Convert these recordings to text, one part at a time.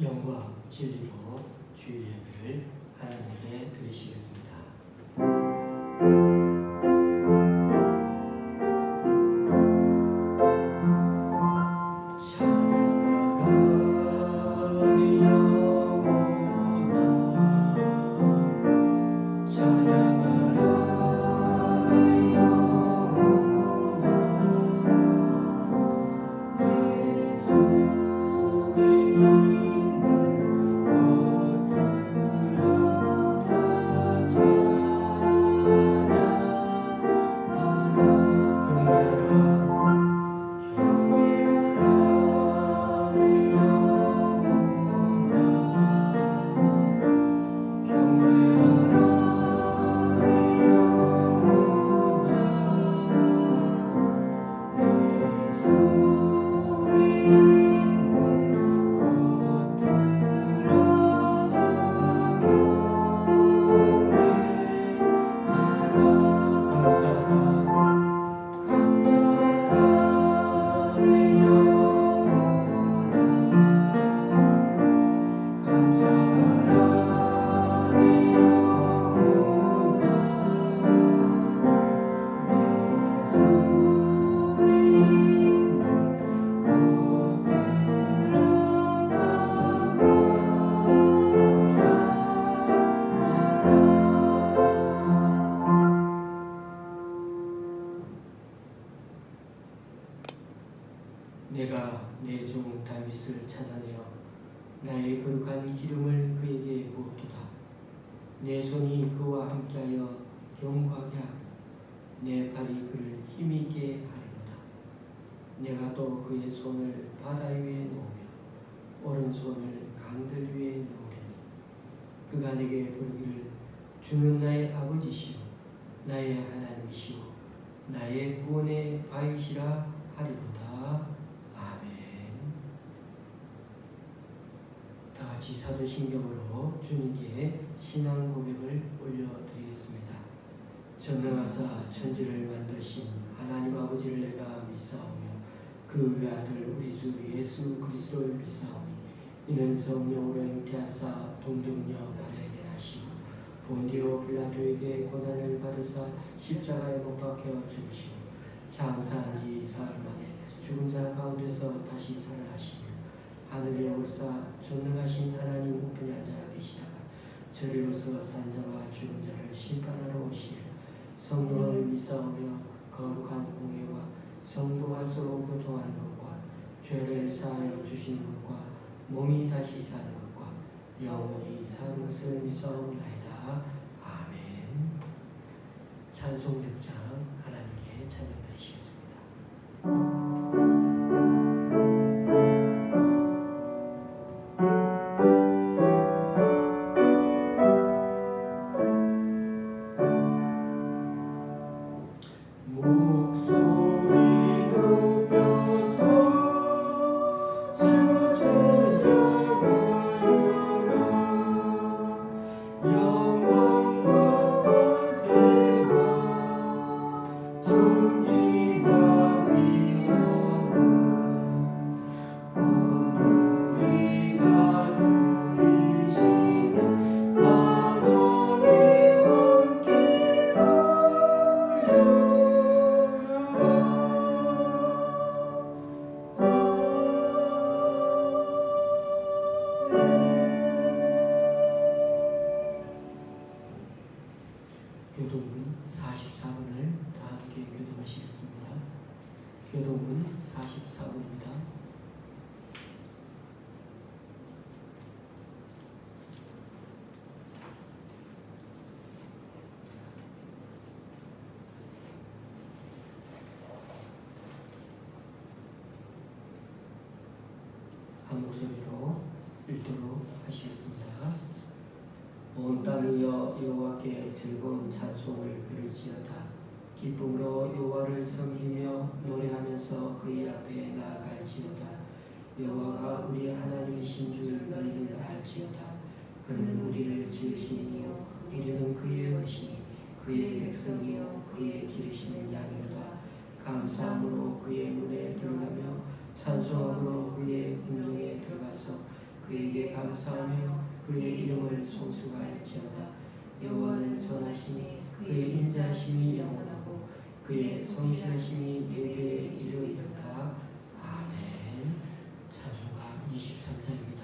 영과 진리로 주일 예배를 하나님께 드리시겠습니다. 내가 내 종 다윗을 찾아내어 나의 거룩한 기름을 그에게 부었도다. 내 손이 그와 함께하여 경고하게 하고 내 팔이 그를 힘있게 하리로다. 내가 또 그의 손을 바다 위에 놓으며 오른손을 강들 위에 놓으리니 그가 내게 부르기를 주는 나의 아버지시오 나의 하나님이시오 나의 구원의 바위시라 하리로다. 다같이 사도신경으로 주님께 신앙 고백을 올려드리겠습니다. 전능하사 천지를 만드신 하나님 아버지를 내가 믿사오며 그 외아들 우리 주 예수 그리스도를 믿사오니 이는 성령으로 잉태하사 동정녀 마리아에게 나시고 본디오 빌라도에게 고난을 받으사 십자가에 못 박혀 죽으시고 장사한 지 사흘 만에 죽은 자 가운데서 다시 살아나시니 하늘에 올사 전능하신 하나님 우편에 앉아 계시다가 저리로서 산자와 죽은 자를 심판하러 오시리라. 성령을 믿사오며 거룩한 공예와 성도가 서로 교통하는 것과 죄를 사하여 주시는 것과 몸이 다시 사는 것과 영원히 사는 것을 믿사옵나이다. 아멘. 찬송 6장 하나님께 찬양 드리시겠습니다. 교도문 44번을 다 함께 교도하시겠습니다. 교도문 44번입니다. 한 목소리로 읽도록 하시겠습니다. 온 땅이여 여호와께 즐거운 찬송을 부를지어다. 기쁨으로 여호와를 섬기며 노래하면서 그의 앞에 나아갈지어다. 여호와가 우리 하나님이신 줄 너희는 알지어다. 그는 우리를 지으신 이요 우리는 그의 것이니 그의 백성이요 그의 기르시는 양이로다. 감사함으로 그의 문에 들어가며 찬송함으로 그의 궁정에 들어가서 그에게 감사하며 그의 이름을 송축할지어다. 여호와는 선하시니 그의 인자심이 영원하고 그의 성실하심이 대대에 이르리로다. 아멘. 찬송가 23절입니다.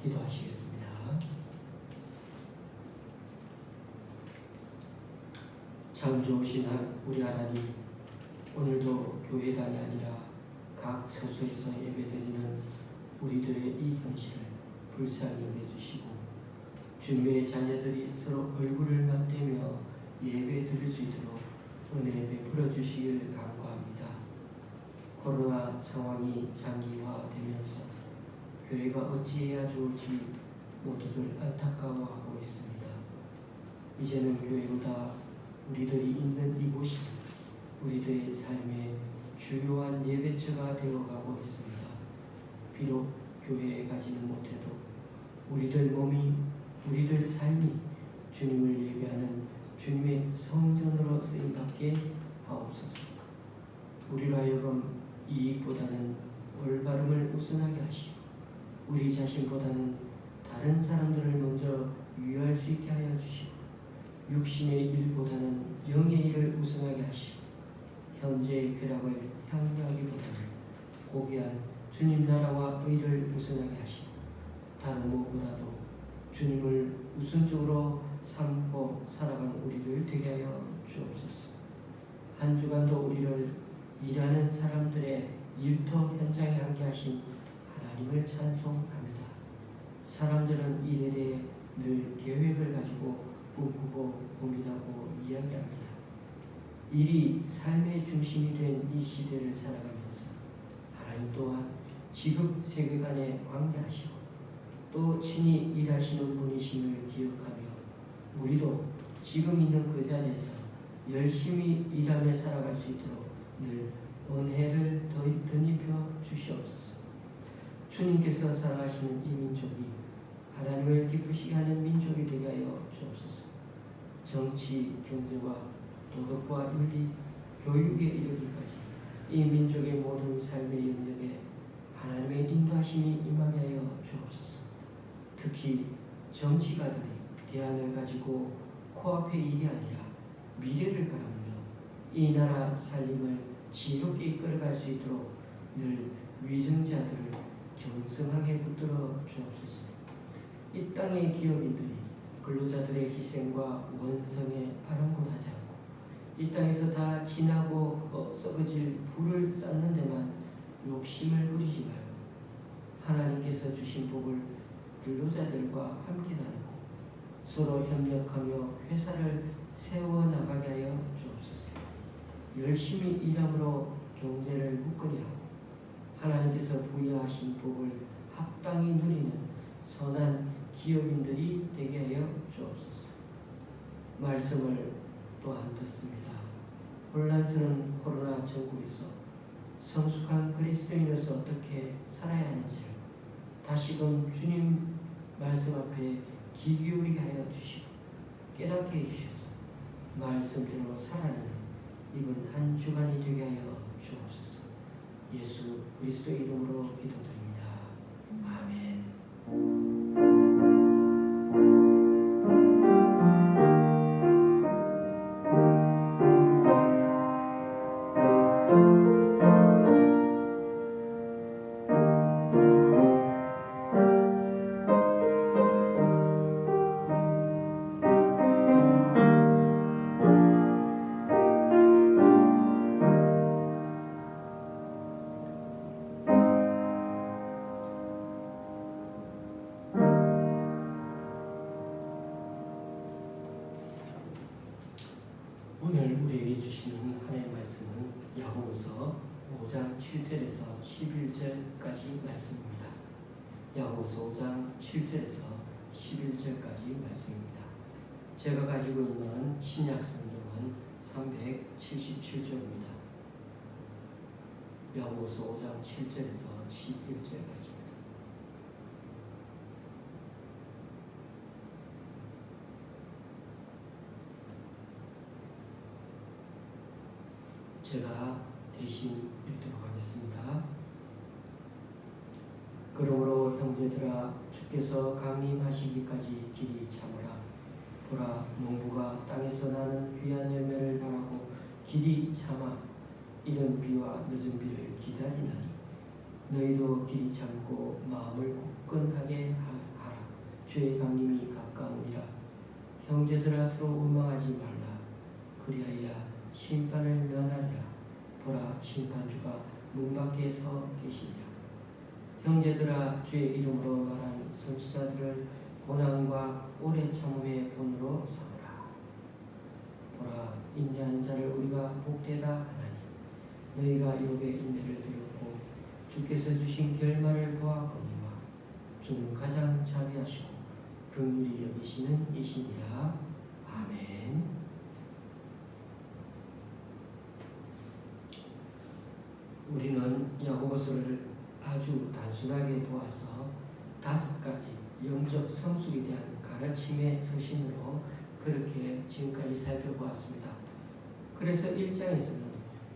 기도하시겠습니다. 참 좋으신 우리 하나님, 오늘도 교회당이 아니라 각 처소에서 예배드리는 우리들의 이 현실을 불쌍히 여겨주시고 주님의 자녀들이 서로 얼굴을 맞대며 예배 드릴 수 있도록 은혜 베풀어 주시길 간구합니다. 코로나 상황이 장기화되면서 교회가 어찌해야 좋을지 모두들 안타까워하고 있습니다. 이제는 교회보다 우리들이 있는 이곳이 우리들의 삶의 주요한 예배처가 되어가고 있습니다. 비록 교회에 가지는 못해도 우리들 몸이, 우리들 삶이 주님을 예배하는 주님의 성전으로 쓰임받게 하옵소서. 우리로 하여금 이익보다는 올바름을 우선하게 하시고 우리 자신보다는 다른 사람들을 먼저 위할 수 있게 하여 주시고 육신의 일보다는 영의 일을 우선하게 하시고 현재의 쾌락을 향유하기보다는 고귀한 주님 나라와 의를 우선하게 하시고 다른 무엇보다도 주님을 우선적으로 삼고 살아가는 우리들 되게 하여 주옵소서. 한 주간도 우리를 일하는 사람들의 일터 현장에 함께 하신 하나님을 찬송합니다. 사람들은 일에 대해 늘 계획을 가지고 꿈꾸고 고민하고 이야기합니다. 일이 삶의 중심이 된 이 시대를 살아가면서 하나님 또한 지극 세계관에 관계하시고 또 친히 일하시는 분이심을 기억하며 우리도 지금 있는 그 자리에서 열심히 일하며 살아갈 수 있도록 늘 은혜를 덧입혀 주시옵소서. 주님께서 사랑하시는 이 민족이 하나님을 기쁘시게 하는 민족이 되게 하여 주옵소서. 정치, 경제와 도덕과 윤리, 교육에 이르기까지 이 민족의 모든 삶의 영역에 하나님의 인도하심이 임하게 하여 주옵소서. 특히 정치가들이 대안을 가지고 코앞의 일이 아니라 미래를 바라보며 이 나라 살림을 지혜롭게 이끌어갈 수 있도록 늘 위증자들을 경성하게 붙들어 주옵소서. 이 땅의 기업인들이 근로자들의 희생과 원성에 아랑곳하지 않고 이 땅에서 다 지나고 썩어질 불을 쌓는 데만 욕심을 부리지 말고 하나님께서 주신 복을 근로자들과 함께 나누고 서로 협력하며 회사를 세워나가게 하여 주옵소서. 열심히 일함으로 경제를 굳건히 하고 하나님께서 부여하신 복을 합당히 누리는 선한 기업인들이 되게 하여 주옵소서. 말씀을 또한 듣습니다. 혼란스러운 코로나 전국에서 성숙한 그리스도인으로서 어떻게 살아야 하는지를 다시금 주님 말씀 앞에 귀 기울이게 하여 주시고 깨닫게 해주셔서 말씀대로 살아내는 이번 한 주간이 되게 하여 주옵소서. 예수 그리스도의 이름으로 기도드립니다. 아멘. 오늘 우리에게 주시는 하나님의 말씀은 야고보서 5장 7절에서 11절까지 말씀입니다. 야고보서 5장 7절에서 11절까지 말씀입니다. 제가 가지고 있는 신약 성경은 377쪽입니다. 야고보서 5장 7절에서 11절까지입니다. 제가 대신 읽도록 하겠습니다. 그러므로 형제들아 주께서 강림하시기까지 길이 참으라. 보라 농부가 땅에서 나는 귀한 열매를 바라고 길이 참아 이른 비와 늦은 비를 기다리나니 너희도 길이 참고 마음을 굳건하게 하라. 주의 강림이 가까우니라. 형제들아 서로 원망하지 말라. 그리하여 심판을 면하리라. 보라 심판주가 문 밖에 서 계시니라. 형제들아 주의 이름으로 말한 선지자들을 고난과 오래 참음의 본으로 삼으라. 보라 인내하는 자를 우리가 복되다 하나니 너희가 욥의 인내를 들었고 주께서 주신 결말을 보았거니와 주는 가장 자비하시고 긍휼히 여기시는 이시니라. 아멘. 우리는 야고보서를 아주 단순하게 보아서 5가지 영적 성숙에 대한 가르침의 서신으로 그렇게 지금까지 살펴보았습니다. 그래서 1장에서는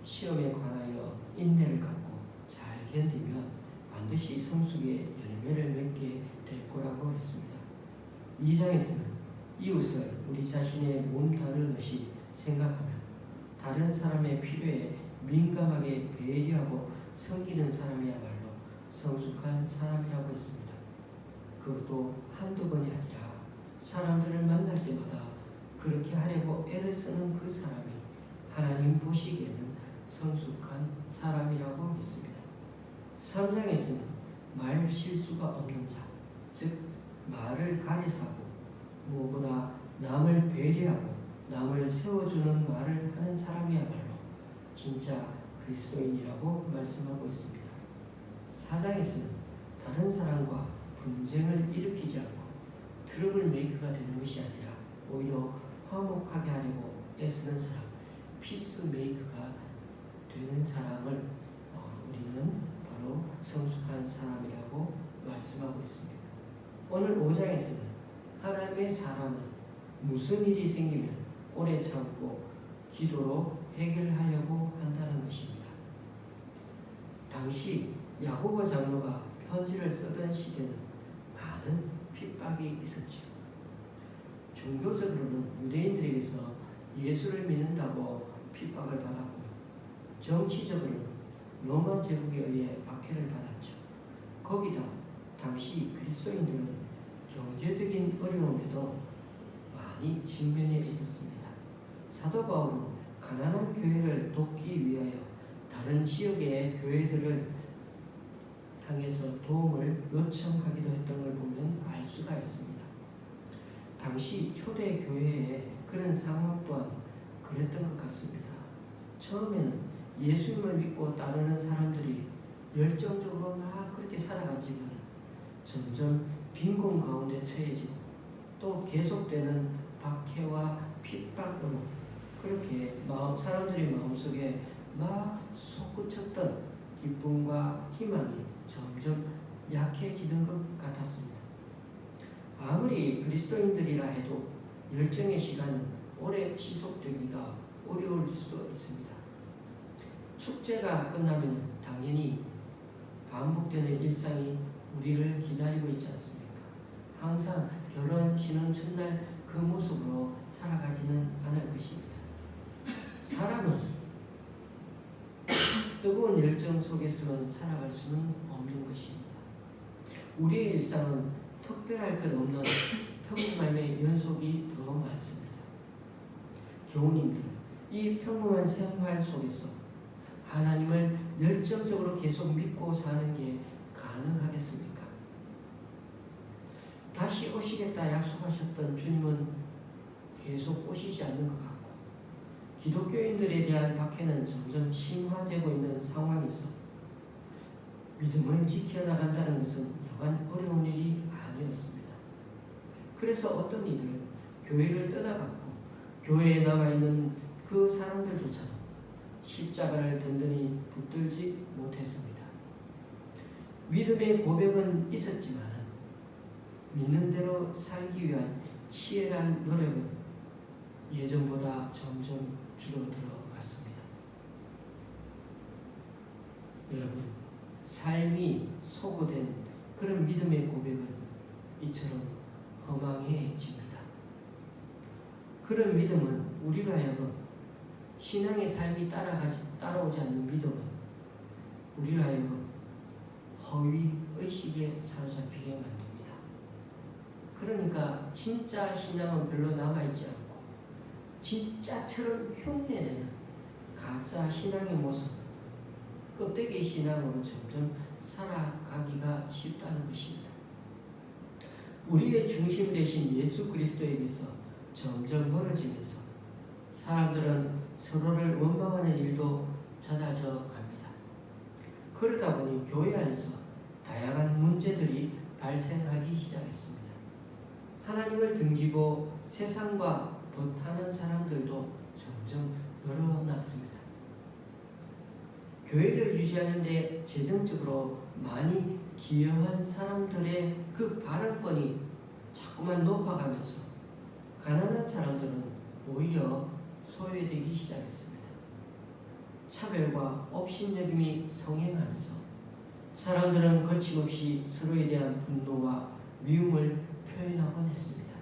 시험에 관하여 인내를 갖고 잘 견디면 반드시 성숙의 열매를 맺게 될 거라고 했습니다. 2장에서는 이웃을 우리 자신의 몸 다루듯이 생각하며 다른 사람의 필요에 민감하게 배려하고 섬기는 사람이야말로 성숙한 사람이라고 했습니다. 그것도 한두 번이 아니라 사람들을 만날 때마다 그렇게 하려고 애를 쓰는 그 사람이 하나님 보시기에는 성숙한 사람이라고 했습니다. 3장에서는 말 실수가 없는 자, 즉 말을 가리사고 무엇보다 남을 배려하고 남을 세워주는 말을 하는 사람이야말로 진짜 그리스도인이라고 말씀하고 있습니다. 4장에서는 다른 사람과 분쟁을 일으키지 않고 트러블 메이커가 되는 것이 아니라 오히려 화목하게 하려고 애쓰는 사람, 피스 메이커가 되는 사람을 우리는 바로 성숙한 사람이라고 말씀하고 있습니다. 오늘 5장에서는 하나님의 사람은 무슨 일이 생기면 오래 참고 기도로 해결하려고 한다는 것입니다. 당시 야고보 장로가 편지를 쓰던 시대는 많은 핍박이 있었죠. 종교적으로는 유대인들에게서 예수를 믿는다고 핍박을 받았고요. 정치적으로는 로마 제국에 의해 박해를 받았죠. 거기다 당시 그리스도인들은 경제적인 어려움에도 많이 직면해 있었습니다. 사도 바울은 가난한 교회를 돕기 위하여 다른 지역의 교회들을 향해서 도움을 요청하기도 했던 걸 보면 알 수가 있습니다. 당시 초대 교회에 그런 상황 또한 그랬던 것 같습니다. 처음에는 예수님을 믿고 따르는 사람들이 열정적으로 막 그렇게 살아가지만 점점 빈곤 가운데 처해지고 또 계속되는 박해와 핍박으로 그렇게 사람들이 마음속에 막 솟구쳤던 기쁨과 희망이 점점 약해지는 것 같았습니다. 아무리 그리스도인들이라 해도 열정의 시간은 오래 지속되기가 어려울 수도 있습니다. 축제가 끝나면 당연히 반복되는 일상이 우리를 기다리고 있지 않습니까? 항상 결혼, 신혼 첫날 그 모습으로 살아가지는 않을 것입니다. 사람은 뜨거운 열정 속에서만 살아갈 수는 없는 것입니다. 우리의 일상은 특별할 것 없는 평범함의 연속이 더 많습니다. 교우님들, 이 평범한 생활 속에서 하나님을 열정적으로 계속 믿고 사는 게 가능하겠습니까? 다시 오시겠다 약속하셨던 주님은 계속 오시지 않는 것 같고 기독교인들에 대한 박해는 점점 심화되고 있는 상황에서 믿음을 지켜나간다는 것은 여간 어려운 일이 아니었습니다. 그래서 어떤 이들은 교회를 떠나갔고 교회에 남아있는 그 사람들조차도 십자가를 든든히 붙들지 못했습니다. 믿음의 고백은 있었지만 믿는 대로 살기 위한 치열한 노력은 예전보다 점점 줄어들어갔습니다. 여러분, 삶이 소거된 그런 믿음의 고백은 이처럼 허망해집니다. 그런 믿음은 우리로 하여금 신앙의 삶이 따라오지 않는 믿음은 우리로 하여금 허위 의식에 사로잡히게 만듭니다. 그러니까 진짜 신앙은 별로 남아있지 않고 진짜처럼 흉내내는 가짜 신앙의 모습, 껍데기 신앙으로 점점 살아가기가 쉽다는 것입니다. 우리의 중심 되신 예수 그리스도에게서 점점 멀어지면서 사람들은 서로를 원망하는 일도 잦아져 갑니다. 그러다 보니 교회 안에서 다양한 문제들이 발생하기 시작했습니다. 하나님을 등지고 세상과 벗하는 사람들도 점점 늘어났습니다. 교회를 유지하는 데 재정적으로 많이 기여한 사람들의 그 발언권이 자꾸만 높아가면서 가난한 사람들은 오히려 소외되기 시작했습니다. 차별과 업신여김이 성행하면서 사람들은 거침없이 서로에 대한 분노와 미움을 표현하곤 했습니다.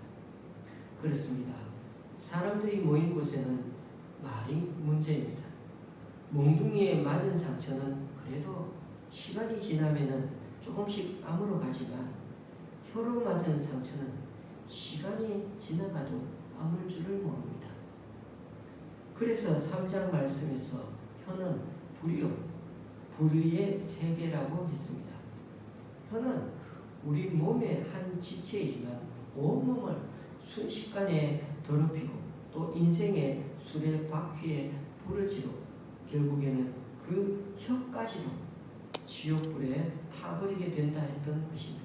그렇습니다. 사람들이 모인 곳에는 말이 문제입니다. 몽둥이에 맞은 상처는 그래도 시간이 지나면은 조금씩 아물어가지만 혀로 맞은 상처는 시간이 지나가도 아물 줄을 모릅니다. 그래서 3장 말씀에서 혀는 불의의 세계라고 했습니다. 혀는 우리 몸의 한 지체이지만 온몸을 순식간에 더럽히고 또 인생의 수레바퀴에 불을 지르고 결국에는 그 혀까지도 지옥불에 타버리게 된다 했던 것입니다.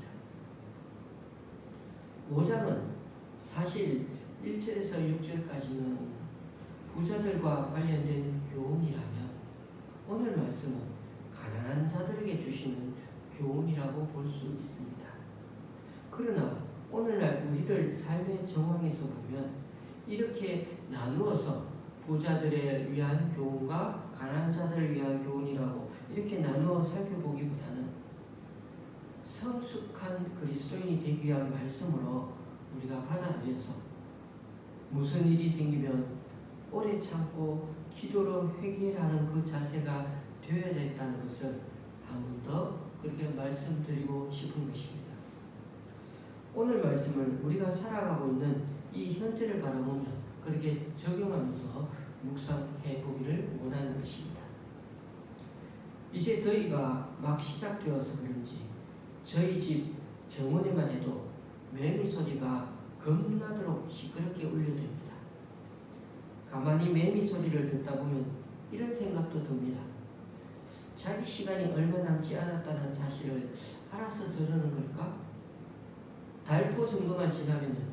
5장은 사실 1절에서 6절까지는 부자들과 관련된 교훈이라면 오늘 말씀은 가난한 자들에게 주시는 교훈이라고 볼 수 있습니다. 그러나 오늘날 우리들 삶의 정황에서 보면 이렇게 나누어서 부자들을 위한 교훈과 가난한 자들을 위한 교훈이라고 이렇게 나누어 살펴보기보다는 성숙한 그리스도인이 되기 위한 말씀으로 우리가 받아들여서 무슨 일이 생기면 오래 참고 기도로 회개하는 그 자세가 되어야 된다는 것을 한 번 더 그렇게 말씀드리고 싶은 것입니다. 오늘 말씀을 우리가 살아가고 있는 이 현재를 바라보며 그렇게 적용하면서 묵상해 보기를 원하는 것입니다. 이제 더위가 막 시작되어서 그런지 저희 집 정원에만 해도 매미 소리가 겁나도록 시끄럽게 울려댑니다. 가만히 매미 소리를 듣다 보면 이런 생각도 듭니다. 자기 시간이 얼마 남지 않았다는 사실을 알아서 저러는 걸까? 달포 정도만 지나면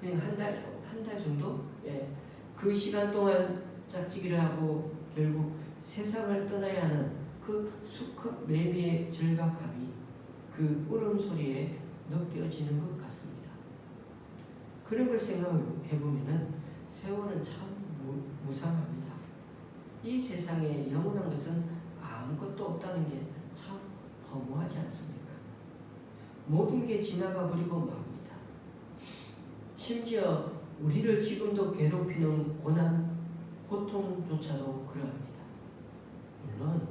그냥 한 달 정도? 예. 그 시간 동안 짝짓기를 하고 결국 세상을 떠나야 하는 그 수컷 매미의 절박함이 그 울음소리에 느껴지는 것 같습니다. 그런 걸 생각해보면 세월은 참 무상합니다. 이 세상에 영원한 것은 아무것도 없다는 게 참 허무하지 않습니까? 모든 게 지나가 버리고 맙니다. 심지어 우리를 지금도 괴롭히는 고난, 고통조차도 그러합니다. 물론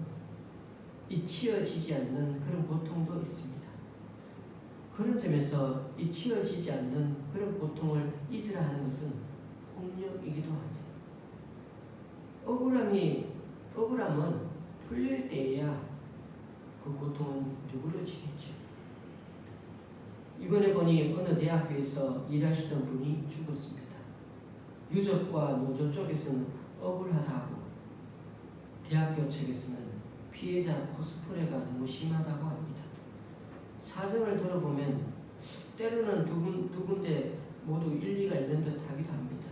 잊혀지지 않는 그런 고통도 있습니다. 그런 점에서 잊혀지지 않는 그런 고통을 잊으라 하는 것은 폭력이기도 합니다. 억울함은 풀릴 때에야 그 고통은 누그러지겠죠. 이번에 보니 어느 대학교에서 일하시던 분이 죽었습니다. 유족과 노조 쪽에서는 억울하다고, 대학교 측에서는 피해자 코스프레가 너무 심하다고 합니다. 사정을 들어보면 때로는 두 군데 모두 일리가 있는 듯 하기도 합니다.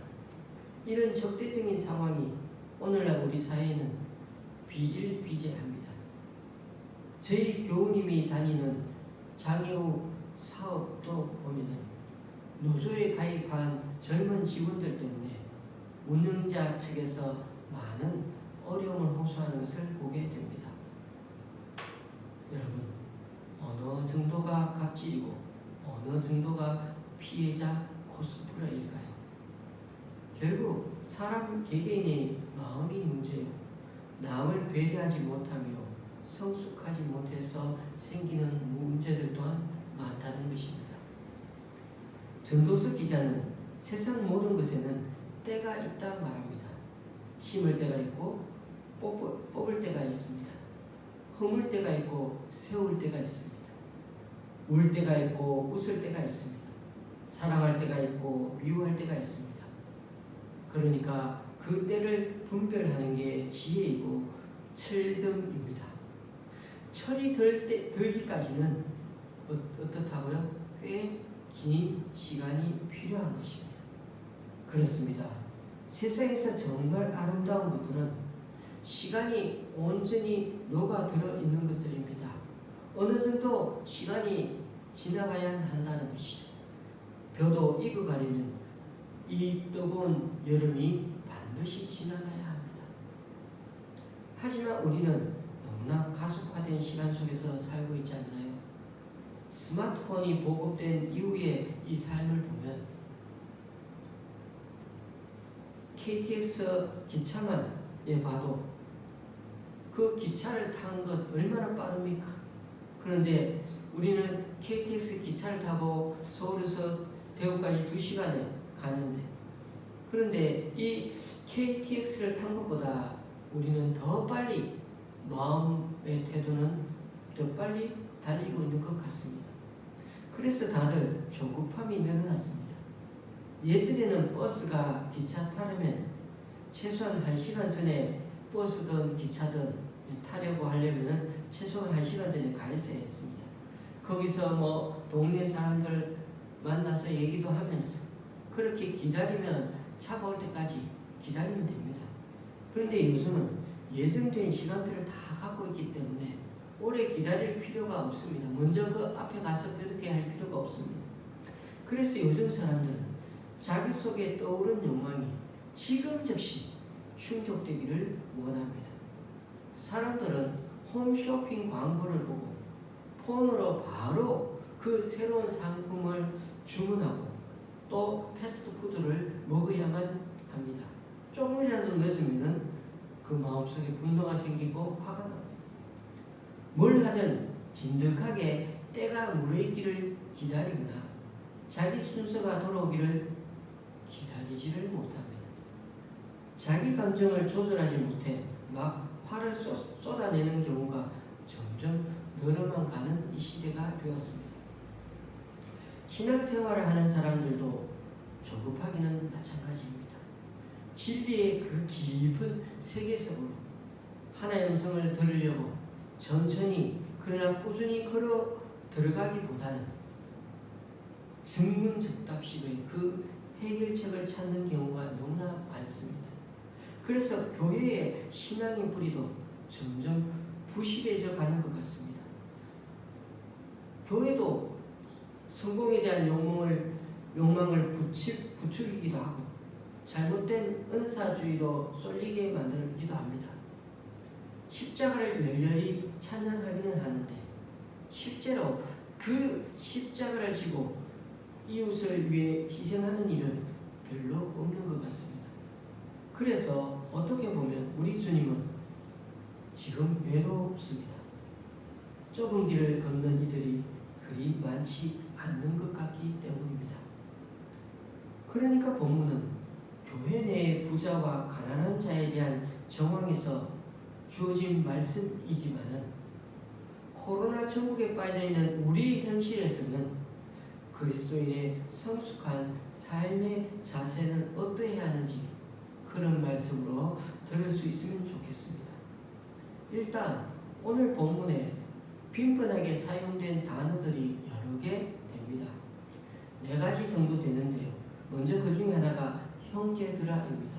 이런 적대적인 상황이 오늘날 우리 사회에는 비일비재합니다. 저희 교우님이 다니는 장애우 사업도 보면은 노조에 가입한 젊은 직원들 때문에 운영자 측에서 많은 어려움을 호소하는 것을 보게 됩니다. 여러분, 어느 정도가 갑질이고 어느 정도가 피해자 코스프레일까요? 결국 사람 개개인의 마음이 문제요. 남을 배려하지 못하며 성숙하지 못해서 생기는 문제들 또한 많다는 것입니다. 전도석 기자는 세상 모든 것에는 때가 있다 말합니다. 심을 때가 있고 뽑을 때가 있습니다. 허물 때가 있고 세울 때가 있습니다. 울 때가 있고 웃을 때가 있습니다. 사랑할 때가 있고 미워할 때가 있습니다. 그러니까 그 때를 분별하는 게 지혜이고 철듭입니다. 철이 들기까지는 어떻다고요? 꽤 긴 시간이 필요한 것입니다. 그렇습니다. 세상에서 정말 아름다운 것들은 시간이 온전히 녹아들어 있는 것들입니다. 어느 정도 시간이 지나가야 한다는 것이죠. 벼도 익어가려면 이 뜨거운 여름이 반드시 지나가야 합니다. 하지만 우리는 너무나 가속화된 시간 속에서 살고 있지 않나요? 스마트폰이 보급된 이후의 이 삶을 보면 KTX 기차만 봐도 그 기차를 타는 것 얼마나 빠릅니까? 그런데 우리는 KTX 기차를 타고 서울에서 대구까지 2시간에 가는데, 그런데 이 KTX를 탄 것보다 우리는 더 빨리, 마음의 태도는 더 빨리 달리고 있는 것 같습니다. 그래서 다들 조급함이 늘어났습니다. 예전에는 버스가 기차 타려면 최소한 1시간 전에 버스든 기차든 타려고 하려면 최소한 1시간 전에 가 있어야 했습니다. 거기서 동네 사람들 만나서 얘기도 하면서 그렇게 기다리면 차가 올 때까지 기다리면 됩니다. 그런데 요즘은 예정된 시간표를 다 갖고 있기 때문에 오래 기다릴 필요가 없습니다. 먼저 그 앞에 가서 그렇게 할 필요가 없습니다. 그래서 요즘 사람들은 자기 속에 떠오른 욕망이 지금 즉시 충족되기를 원합니다. 사람들은 홈쇼핑 광고를 보고 폰으로 바로 그 새로운 상품을 주문하고 또 패스트푸드를 먹어야만 합니다. 조금이라도 늦으면 그 마음속에 분노가 생기고 화가 납니다. 뭘 하든 진득하게 때가 무르익기를 기다리거나 자기 순서가 돌아오기를 기다리지를 못합니다. 자기 감정을 조절하지 못해 막 화를 쏟아내는 경우가 점점 늘어만 가는 이 시대가 되었습니다. 신앙생활을 하는 사람들도 조급하기는 마찬가지입니다. 진리의 그 깊은 세계 속으로 하나님의 음성을 들으려고 천천히 그러나 꾸준히 걸어 들어가기보다는 즉문즉답식의 그 해결책을 찾는 경우가 너무나 많습니다. 그래서 교회의 신앙의 뿌리도 점점 부실해져 가는 것 같습니다. 교회도 성공에 대한 욕망을 부추기기도 하고 잘못된 은사주의로 쏠리게 만들기도 합니다. 십자가를 열렬히 찬양하기는 하는데 실제로 그 십자가를 지고 이웃을 위해 희생하는 일은 별로 없는 것 같습니다. 그래서 어떻게 보면 우리 주님은 지금 외롭습니다. 좁은 길을 걷는 이들이 그리 많지 않는 것 같기 때문입니다. 그러니까 본문은 교회 내의 부자와 가난한 자에 대한 정황에서 주어진 말씀이지만은 코로나 전국에 빠져있는 우리 현실에서는 그리스도인의 성숙한 삶의 자세는 어떠해야 하는지 그런 말씀으로 들을 수 있으면 좋겠습니다. 일단 오늘 본문에 빈번하게 사용된 단어들이 여러 개 됩니다. 4가지 정도 되는데요. 먼저 그 중에 하나가 형제들아입니다.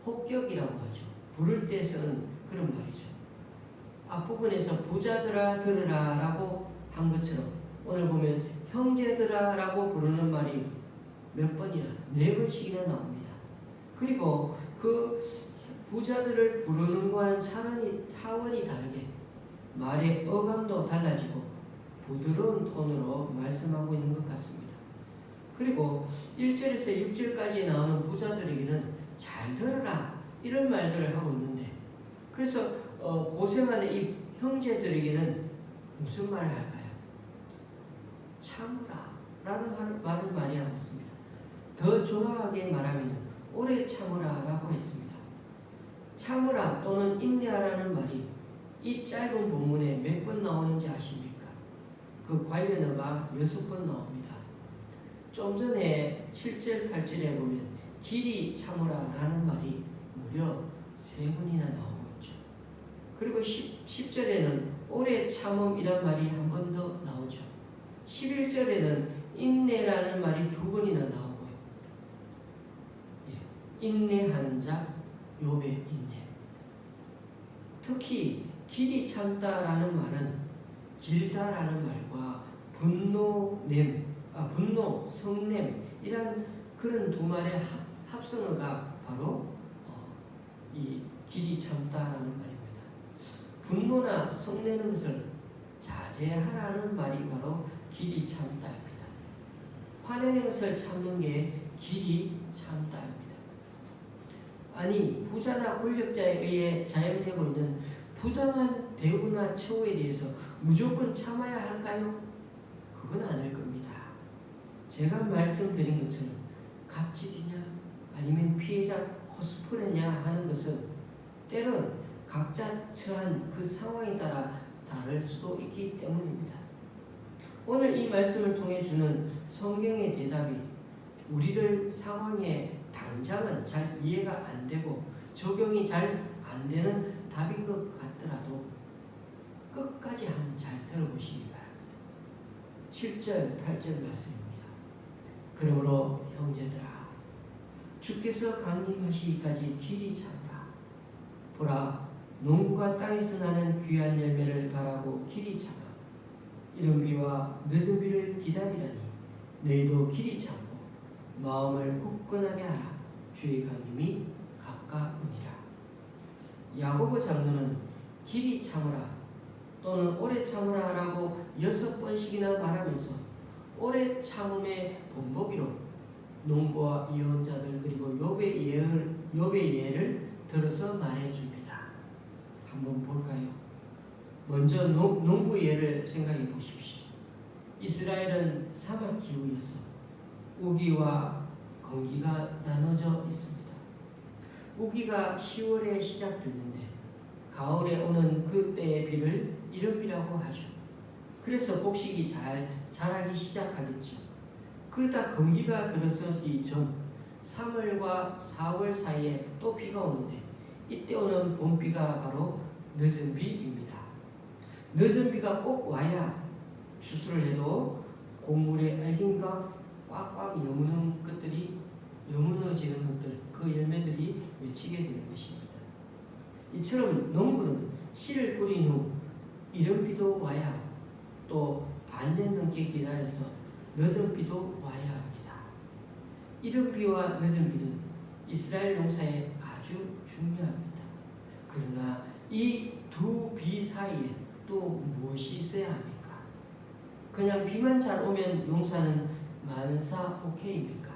혹격이라고 하죠. 부를 때 쓰는 그런 말이죠. 앞부분에서 부자들아 들으라 라고 한 것처럼 오늘 보면 형제들아 라고 부르는 말이 몇 번이나 4번씩이나 나옵니다. 그리고 그 부자들을 부르는 것과는 차원이 다르게 말의 어감도 달라지고 부드러운 톤으로 말씀하고 있는 것 같습니다. 그리고 1절에서 6절까지 나오는 부자들에게는 잘 들어라 이런 말들을 하고 있는데 그래서 고생하는 이 형제들에게는 무슨 말을 할까요? 참으라 라는 말을 많이 하고 있습니다. 더 정확하게 말하면 오래 참으라 라고 했습니다. 참으라 또는 인내하라는 말이 이 짧은 본문에 몇 번 나오는지 아십니까? 그 관련어가 6번 나옵니다. 좀 전에 7절, 8절에 보면 길이 참으라 라는 말이 무려 3번이나 나오고 있죠. 그리고 10절에는 오래 참음이란 말이 한 번 더 나오죠. 11절에는 인내라는 말이 2번이나 나오고요. 인내하는 자, 욥의 인내. 특히 길이 참다라는 말은 길다라는 말과 분노, 성냄 이란 그런 두 말의 합성어가 바로 이 길이 참다라는 말입니다. 분노나 성내는 것을 자제하라는 말이 바로 길이 참다입니다. 화내는 것을 참는 게 길이 참다입니다. 아니 부자나 권력자에 의해 자행되고 있는 부당한 대우나 처우에 대해서 무조건 참아야 할까요? 그건 아닐 겁니다. 제가 말씀드린 것처럼 갑질이냐 아니면 피해자 코스프레냐 하는 것은 때론 각자 처한 그 상황에 따라 다를 수도 있기 때문입니다. 오늘 이 말씀을 통해 주는 성경의 대답이 우리들 상황에 당장은 잘 이해가 안 되고 적용이 잘 안 되는 답인 것 같더라도 끝까지 한번 잘 들어보시기 바랍니다. 7절, 8절 말씀입니다. 그러므로 형제들아 주께서 강림하시기까지 길이 참으라. 보라 농부가 땅에서 나는 귀한 열매를 바라고 길이 참아 이른 비와 늦은 비를 기다리라니 너희도 길이 참고 마음을 굳건하게 하라. 주의 강림이 가까우니라. 야고보 장로는 길이 참으라 또는 오래 참으라 라고 6번씩이나 말하면서 오래 참음의 본보기로 농부와 예언자들 그리고 욥의 예를 들어서 말해줍니다. 한번 볼까요? 먼저 농부 예를 생각해 보십시오. 이스라엘은 사막 기후여서 우기와 건기가 나눠져 있습니다. 우기가 10월에 시작됐는데 가을에 오는 그때의 비를 이른비라고 하죠. 그래서 곡식이 잘 자라기 시작하겠죠. 그러다 건기가 들어서기 전 3월과 4월 사이에 또 비가 오는데 이때 오는 봄비가 바로 늦은 비입니다. 늦은 비가 꼭 와야 추수를 해도 곡물의 알갱이가 꽉꽉 여무는 것들이 여무너지는 것들, 그 열매들이 맺히게 되는 것입니다. 이처럼 농부는 씨를 뿌린 후 이른 비도 와야 또 반년 넘게 기다려서 늦은 비도 와야 합니다. 이른 비와 늦은 비는 이스라엘 농사에 아주 중요합니다. 그러나 이 두 비 사이에 또 무엇이 있어야 합니까? 그냥 비만 잘 오면 농사는 만사 오케이입니까?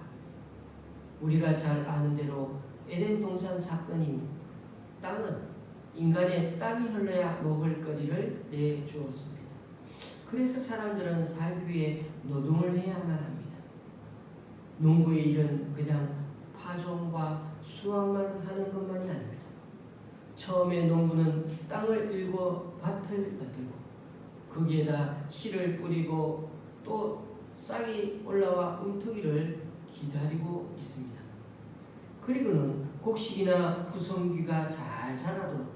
우리가 잘 아는 대로 에덴 동산 사건 이후 땅은 인간의 땀이 흘러야 먹을 거리를 내주었습니다. 그래서 사람들은 살기 위해 노동을 해야만 합니다. 농부의 일은 그냥 파종과 수확만 하는 것만이 아닙니다. 처음에 농부는 땅을 일궈 밭을 만들고 거기에다 씨를 뿌리고 또 싹이 올라와 움트기를 기다리고 있습니다. 그리고는 곡식이나 후성귀가 잘 자라도록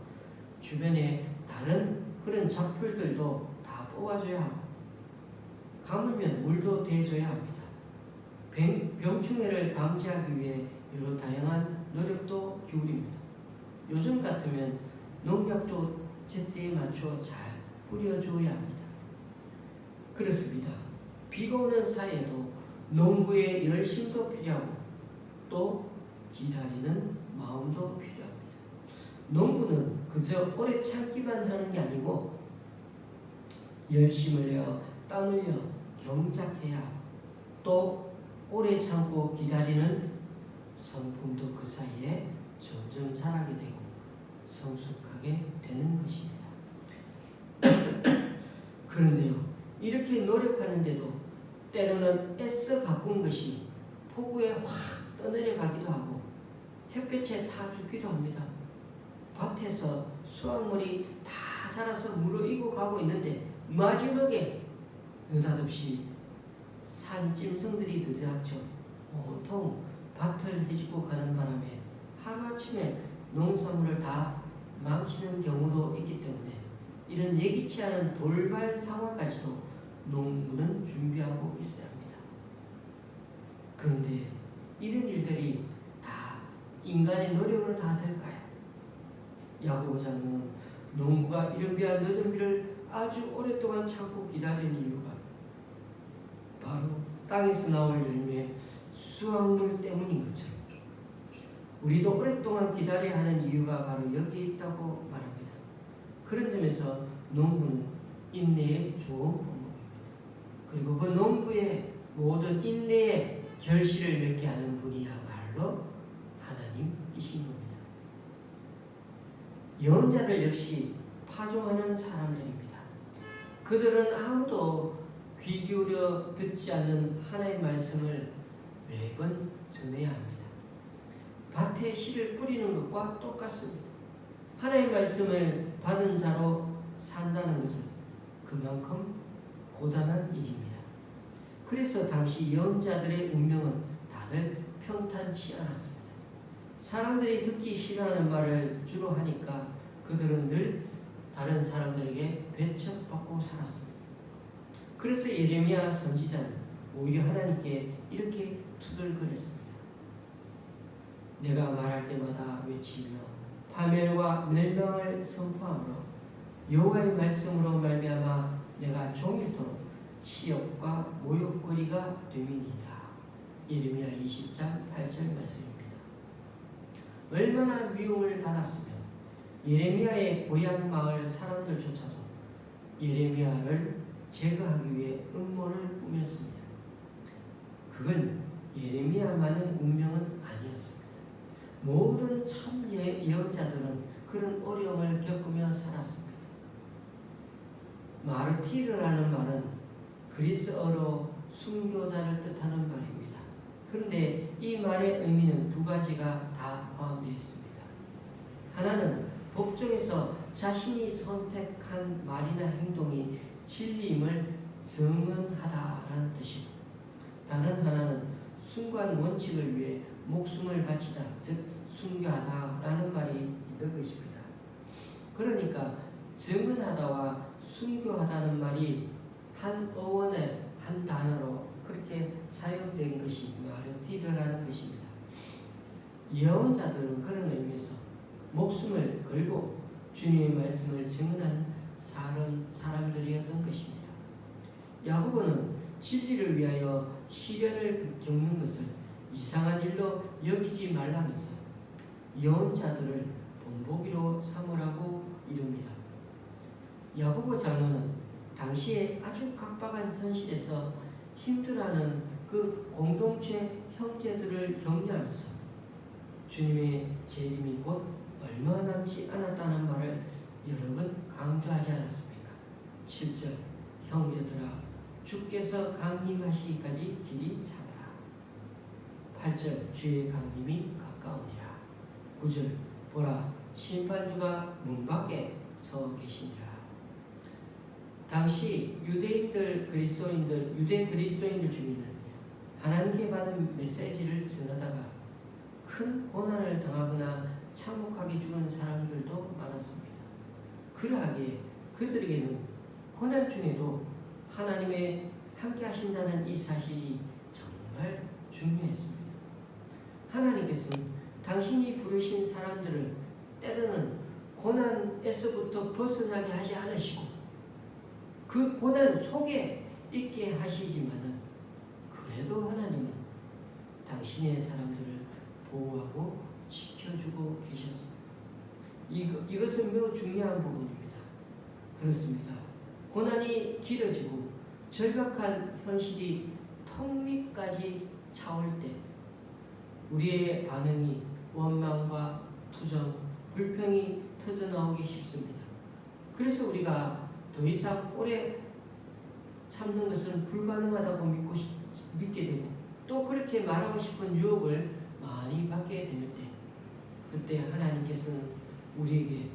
주변에 다른 그런 잡풀들도 다 뽑아줘야 하고 가물면 물도 대줘야 합니다. 병충해를 방지하기 위해 여러 다양한 노력도 기울입니다. 요즘 같으면 농약도 제때에 맞춰 잘 뿌려줘야 합니다. 그렇습니다. 비가 오는 사이에도 농부의 열심도 필요하고 또 기다리는 마음도 필요합니다. 농부는 그저 오래 참기만 하는 게 아니고 열심을 내어 땀을 흘려 경작해야 하고 또 오래 참고 기다리는 성품도 그 사이에 점점 자라게 되고 성숙하게 되는 것입니다. 그런데요, 이렇게 노력하는데도 때로는 애써 가꾼 것이 폭우에 확 떠내려가기도 하고 햇볕에 타 죽기도 합니다. 밭에서 수확물이 다 자라서 무르익어 가고 있는데 마지막에 느닷없이 산짐승들이 들이닥쳐 온통 밭을 헤집고 가는 바람에 하루아침에 농산물을 다 망치는 경우도 있기 때문에 이런 예기치 않은 돌발 상황까지도 농부는 준비하고 있어야 합니다. 그런데 이런 일들이 다 인간의 노력으로 다 될까요? 야고보 장로는 농부가 이른 비와 늦은 비를 아주 오랫동안 참고 기다리는 이유가 바로 땅에서 나올 열매, 수확물 때문인 것처럼 우리도 오랫동안 기다려야 하는 이유가 바로 여기에 있다고 말합니다. 그런 점에서 농부는 인내의 좋은 본목입니다. 그리고 그 농부의 모든 인내의 결실을 맺게 하는 분이야말로 하나님이신 겁니다. 예언자들 역시 파종하는 사람들입니다. 그들은 아무도 귀 기울여 듣지 않는 하나님의 말씀을 매번 전해야 합니다. 밭에 씨를 뿌리는 것과 똑같습니다. 하나님의 말씀을 받은 자로 산다는 것은 그만큼 고단한 일입니다. 그래서 당시 예언자들의 운명은 다들 평탄치 않았습니다. 사람들이 듣기 싫어하는 말을 주로 하니까 그들은 늘 다른 사람들에게 배척받고 살았습니다. 그래서 예레미야 선지자는 오히려 하나님께 이렇게 투덜거렸습니다. 내가 말할 때마다 외치며 파멸과 멸망을 선포하므로 여호와의 말씀으로 말미암아 내가 종일토록 치욕과 모욕거리가 됨이니이다. 예레미야 20장 8절 말씀입니다. 얼마나 미움을 받았으면 예레미야의 고향 마을 사람들조차도 예레미야를 제거하기 위해 음모를 꾸몄습니다. 그건 예레미야만의 운명은 아니었습니다. 모든 참 예언자들은 그런 어려움을 겪으며 살았습니다. 마르티르라는 말은 그리스어로 순교자를 뜻하는 말입니다. 그런데 이 말의 의미는 두 가지가 다 포함되어 있습니다. 하나는 법정에서 자신이 선택한 말이나 행동이 진리임을 증언하다라는 뜻이고, 다른 하나는 순간 원칙을 위해 목숨을 바치다, 즉 순교하다라는 말이 있는 것입니다. 그러니까 증언하다와 순교하다는 말이 한 어원의 한 단어로 그렇게 사용된 것이 마르티르라는 것입니다. 예언자들은 그런 의미에서 목숨을 걸고 주님의 말씀을 증언한 사람들이었던 것입니다. 야고보는 진리를 위하여 시련을 겪는 것을 이상한 일로 여기지 말라면서 예언자들을 본보기로 삼으라고 이릅니다. 야고보 장로는 당시에 아주 각박한 현실에서 힘들어하는 그 공동체 형제들을 격려하면서 주님의 재림이 곧 얼마 남지 않았다는 말을 여러 번 강조하지 않았습니까? 7절 형제들아 주께서 강림하시기까지 길이 참으라. 8절 주의 강림이 가까우니라. 9절 보라 심판주가 문 밖에 서 계시니라. 당시 유대 그리스도인들 중에는 하나님께 받은 메시지를 전하다가 큰 고난을 당하거나 참혹하게 죽은 사람들도 많았습니다. 그러하기에 그들에게는 고난 중에도 하나님의 함께 하신다는 이 사실이 정말 중요했습니다. 하나님께서는 당신이 부르신 사람들을 때로는 고난에서부터 벗어나게 하지 않으시고 그 고난 속에 있게 하시지만은 그래도 하나님은 당신의 사람들을 보호하고 지켜주고 계셨습니다. 이것은 매우 중요한 부분입니다. 그렇습니다. 고난이 길어지고 절박한 현실이 턱 밑까지 차올 때 우리의 반응이 원망과 투정, 불평이 터져나오기 쉽습니다. 그래서 우리가 더 이상 오래 참는 것은 불가능하다고 믿게 되고 또 그렇게 말하고 싶은 유혹을 많이 받게 될 때 그때 하나님께서는 우리에게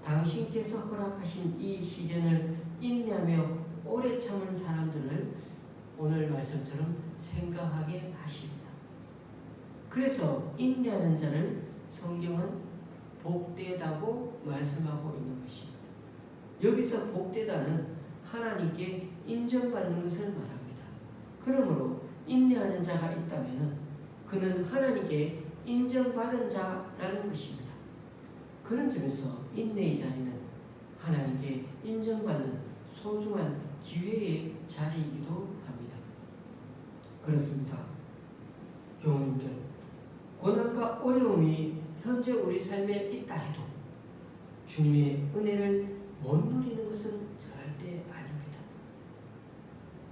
당신께서 허락하신 이 시즌을 인내하며 오래 참은 사람들을 오늘 말씀처럼 생각하게 하십니다. 그래서 인내하는 자를 성경은 복되다고 말씀하고 있는 것입니다. 여기서 복되다는 하나님께 인정받는 것을 말합니다. 그러므로 인내하는 자가 있다면 그는 하나님께 인정받은 자라는 것입니다. 그런 점에서 인내의 자리는 하나님께 인정받는 소중한 기회의 자리이기도 합니다. 그렇습니다. 교우님들, 고난과 어려움이 현재 우리 삶에 있다 해도 주님의 은혜를 못 누리는 것은 절대 아닙니다.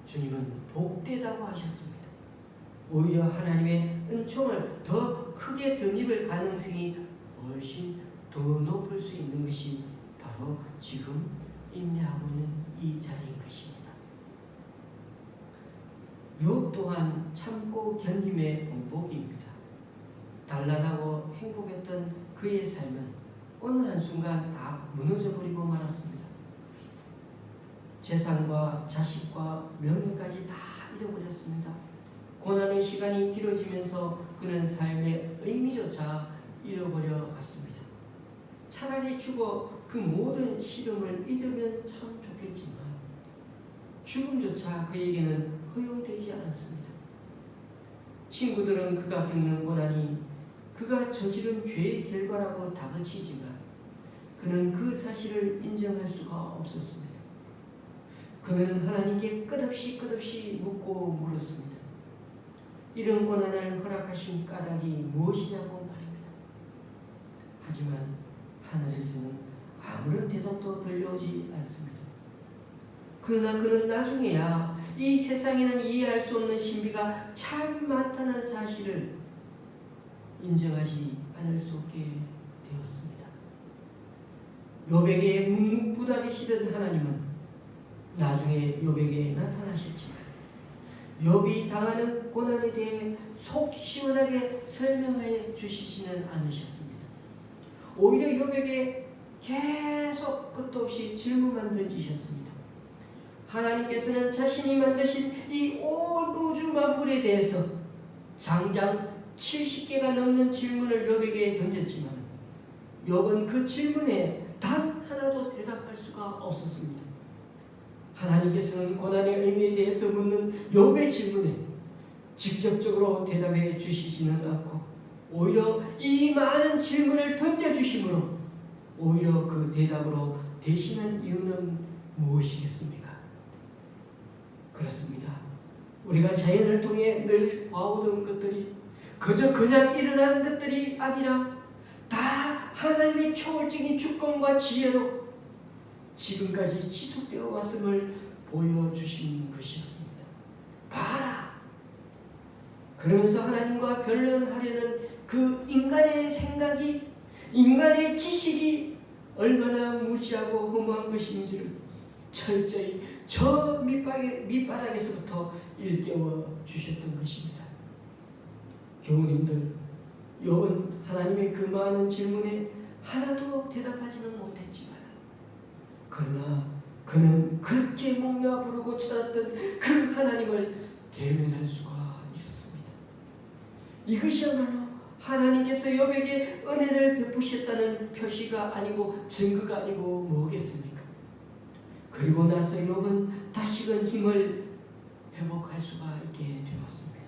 주님은 복되다고 하셨습니다. 오히려 하나님의 은총을 더 크게 덧입을 가능성이 훨씬 더 높을 수 있는 것이 바로 지금 인내하고 있는 이 자리인 것입니다. 욥 또한 참고 견딤의 본보기입니다. 단란하고 행복했던 그의 삶은 어느 한순간 다 무너져버리고 말았습니다. 재산과 자식과 명예까지 다 잃어버렸습니다. 고난의 시간이 길어지면서 그는 삶의 의미조차 잃어버려 갔습니다. 차라리 죽어 그 모든 시름을 잊으면 참 좋겠지만 죽음조차 그에게는 허용되지 않았습니다. 친구들은 그가 겪는 고난이 그가 저지른 죄의 결과라고 다그치지만 그는 그 사실을 인정할 수가 없었습니다. 그는 하나님께 끝없이 묻고 물었습니다. 이런 고난을 허락하신 까닭이 무엇이냐고 말입니다. 하지만 하늘에서는 아무런 대답도 들려오지 않습니다. 그러나 그는 나중에야 이 세상에는 이해할 수 없는 신비가 참 많다는 사실을 인정하지 않을 수 없게 되었습니다. 욥에게 묵묵부답이시던 하나님은 나중에 욥에게 나타나셨지만 욥이 당하는 고난에 대해 속 시원하게 설명해 주시지는 않으셨습니다. 오히려 욥에게 계속 끝도 없이 질문만 던지셨습니다. 하나님께서는 자신이 만드신 이 온 우주 만물에 대해서 장장 70개가 넘는 질문을 욥에게 던졌지만 욥은 그 질문에 단 하나도 대답할 수가 없었습니다. 하나님께서는 고난의 의미에 대해서 묻는 욥의 질문에 직접적으로 대답해 주시지는 않고 오히려 이 많은 질문을 던져주심으로 오히려 그 대답으로 대신한 이유는 무엇이겠습니까? 그렇습니다. 우리가 자연을 통해 늘 봐오던 것들이 그저 그냥 일어난 것들이 아니라 다 하나님의 초월적인 주권과 지혜로 지금까지 지속되어 왔음을 보여주신 것이었습니다. 봐라! 그러면서 하나님과 변론하려는 그 인간의 생각이, 인간의 지식이 얼마나 무지하고 허무한 것인지를 철저히 저 밑바닥에서부터 일깨워 주셨던 것입니다. 교우님들, 욥은 하나님의 그 많은 질문에 하나도 대답하지는 못했지만 그러나 그는 그렇게 목며 부르고 찾았던 그 하나님을 대면할 수가 있었습니다. 이것이야말로 하나님께서 욥에게 은혜를 베푸셨다는 표시가 아니고 증거가 아니고 뭐겠습니까? 그리고 나서 욥은 다시금 힘을 회복할 수가 있게 되었습니다.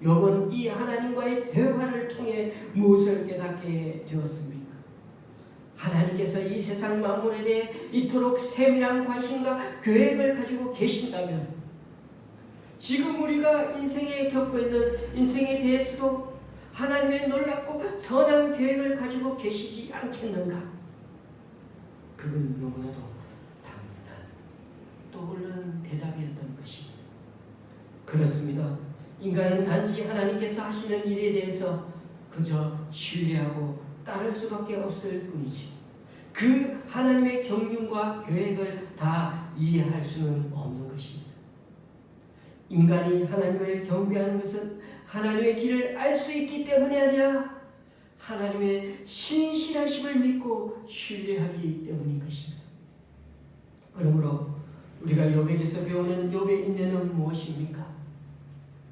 욥은 이 하나님과의 대화를 통해 무엇을 깨닫게 되었습니까? 하나님께서 이 세상 만물에 대해 이토록 세밀한 관심과 계획을 가지고 계신다면 지금 우리가 인생에 겪고 있는 인생에 대해서도 하나님의 놀랍고 선한 계획을 가지고 계시지 않겠는가? 그건 너무나도 당연한 떠오르는 대답이었던 것입니다. 그렇습니다. 인간은 단지 하나님께서 하시는 일에 대해서 그저 신뢰하고 따를 수밖에 없을 뿐이지 그 하나님의 경륜과 계획을 다 이해할 수는 없는 것입니다. 인간이 하나님을 경배하는 것은 하나님의 길을 알 수 있기 때문이 아니라 하나님의 신실하심을 믿고 신뢰하기 때문인 것입니다. 그러므로 우리가 욥에게서 배우는 욥의 인내는 무엇입니까?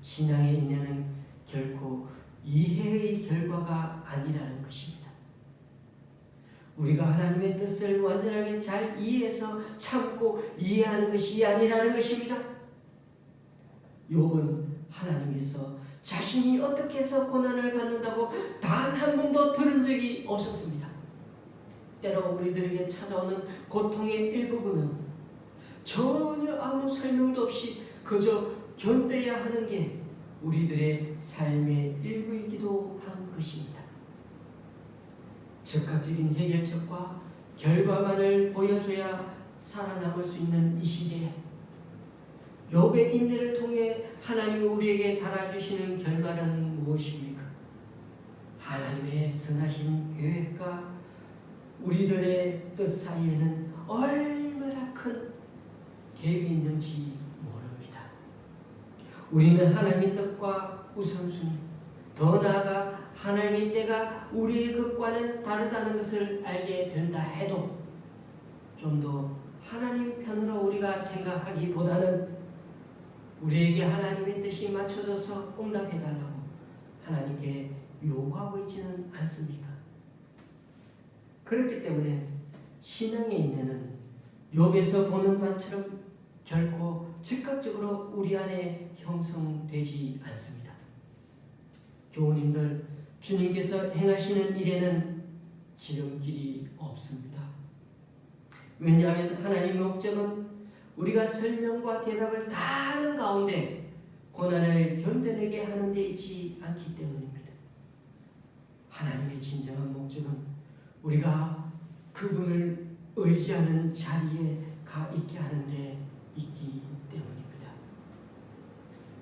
신앙의 인내는 결코 이해의 결과가 아니라는 것입니다. 우리가 하나님의 뜻을 완전하게 잘 이해해서 참고 이해하는 것이 아니라는 것입니다. 욥은 하나님께서 자신이 어떻게 해서 고난을 받는다고 단 한 번도 들은 적이 없었습니다. 때로 우리들에게 찾아오는 고통의 일부분은 전혀 아무 설명도 없이 그저 견뎌야 하는 게 우리들의 삶의 일부이기도 한 것입니다. 즉각적인 해결책과 결과만을 보여줘야 살아남을 수 있는 이 시대에 욥의 인내를 통해 하나님이 우리에게 달아주시는 결과는 무엇입니까? 하나님의 선하신 계획과 우리들의 뜻 사이에는 얼마나 큰 갭이 있는지 모릅니다. 우리는 하나님의 뜻과 우선순위, 더 나아가 하나님의 때가 우리의 것과는 다르다는 것을 알게 된다 해도 좀 더 하나님 편으로 우리가 생각하기보다는 우리에게 하나님의 뜻이 맞춰져서 응답해달라고 하나님께 요구하고 있지는 않습니까? 그렇기 때문에 신앙의 인내는 욥에서 보는 바처럼 결코 즉각적으로 우리 안에 형성되지 않습니다. 교우님들, 주님께서 행하시는 일에는 지름길이 없습니다. 왜냐하면 하나님의 목적은 우리가 설명과 대답을 다 하는 가운데 고난을 견뎌내게 하는 데 있지 않기 때문입니다. 하나님의 진정한 목적은 우리가 그분을 의지하는 자리에 가 있게 하는 데 있기 때문입니다.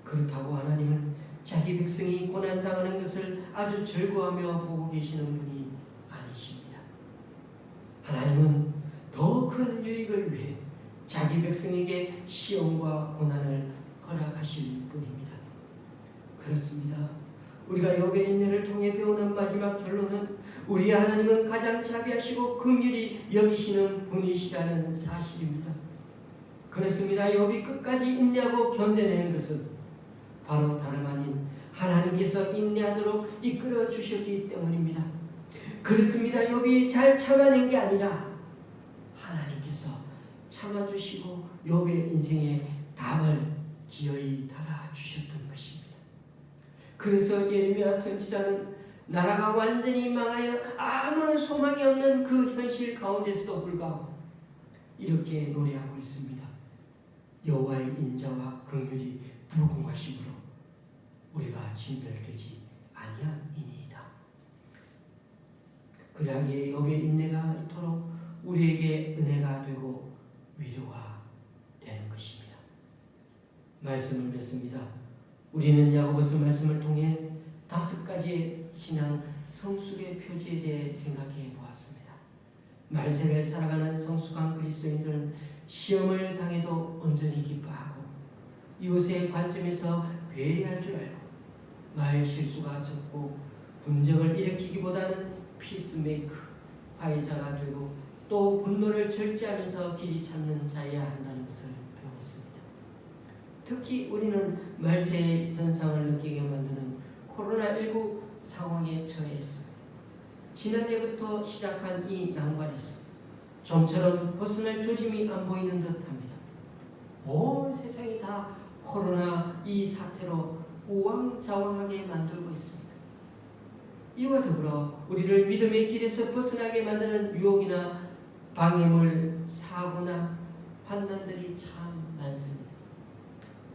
그렇다고 하나님은 자기 백성이 고난당하는 것을 아주 즐거워하며 보고 계시는 분이 아니십니다. 하나님은 더 큰 유익을 위해 자기 백성에게 시험과 고난을 허락하실 뿐입니다. 그렇습니다. 우리가 욥의 인내를 통해 배우는 마지막 결론은 우리 하나님은 가장 자비하시고 긍휼히 여기시는 분이시라는 사실입니다. 그렇습니다. 욥이 끝까지 인내하고 견뎌내는 것은 바로 다름 아닌 하나님께서 인내하도록 이끌어 주셨기 때문입니다. 그렇습니다. 욥이 잘 참아낸 게 아니라 하나님께서 참아주시고 욥의 인생에 답을 기어이 달아주셨던 것입니다. 그래서 예레미야 선지자는 나라가 완전히 망하여 아무런 소망이 없는 그 현실 가운데서도 불구하고 이렇게 노래하고 있습니다. 여호와의 인자와 긍휼이 무궁하심으로 우리가 진멸되지 아니함이니이다. 그러하기에 욥의 인내가 이토록 우리에게 은혜가 되고 위로가 되는 것입니다. 말씀을 맺습니다. 우리는 야고보서 말씀을 통해 5가지의 신앙 성숙의 표지에 대해 생각해 보았습니다. 말세를 살아가는 성숙한 그리스도인들은 시험을 당해도 온전히 기뻐하고 이웃의 관점에서 배려할 줄 알고 말 실수가 적고 분쟁을 일으키기보다는 피스메이커, 화해자가 되고 또 분노를 절제하면서 길이 찾는 자여야 한다는 것을 배웠습니다. 특히 우리는 말세의 현상을 느끼게 만드는 코로나19 상황에 처해있습니다. 지난해부터 시작한 이 난관에서 좀처럼 벗어날 조짐이 안 보이는 듯합니다. 온 세상이 다 코로나 이 사태로 우왕좌왕하게 만들고 있습니다. 이와 더불어 우리를 믿음의 길에서 벗어나게 만드는 유혹이나 방해물, 사고나 환난들이 참 많습니다.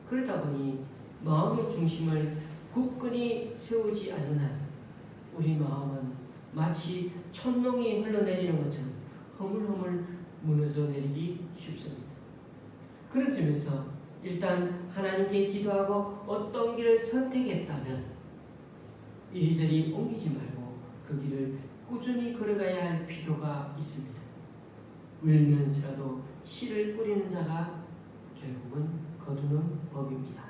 그러다 보니 마음의 중심을 굳건히 세우지 않는 한 우리 마음은 마치 촛농이 흘러내리는 것처럼 허물허물 무너져 내리기 쉽습니다. 그런 점에서 일단 하나님께 기도하고 어떤 길을 선택했다면 이리저리 옮기지 말고 그 길을 꾸준히 걸어가야 할 필요가 있습니다. 울면서라도 씨를 뿌리는 자가 결국은 거두는 법입니다.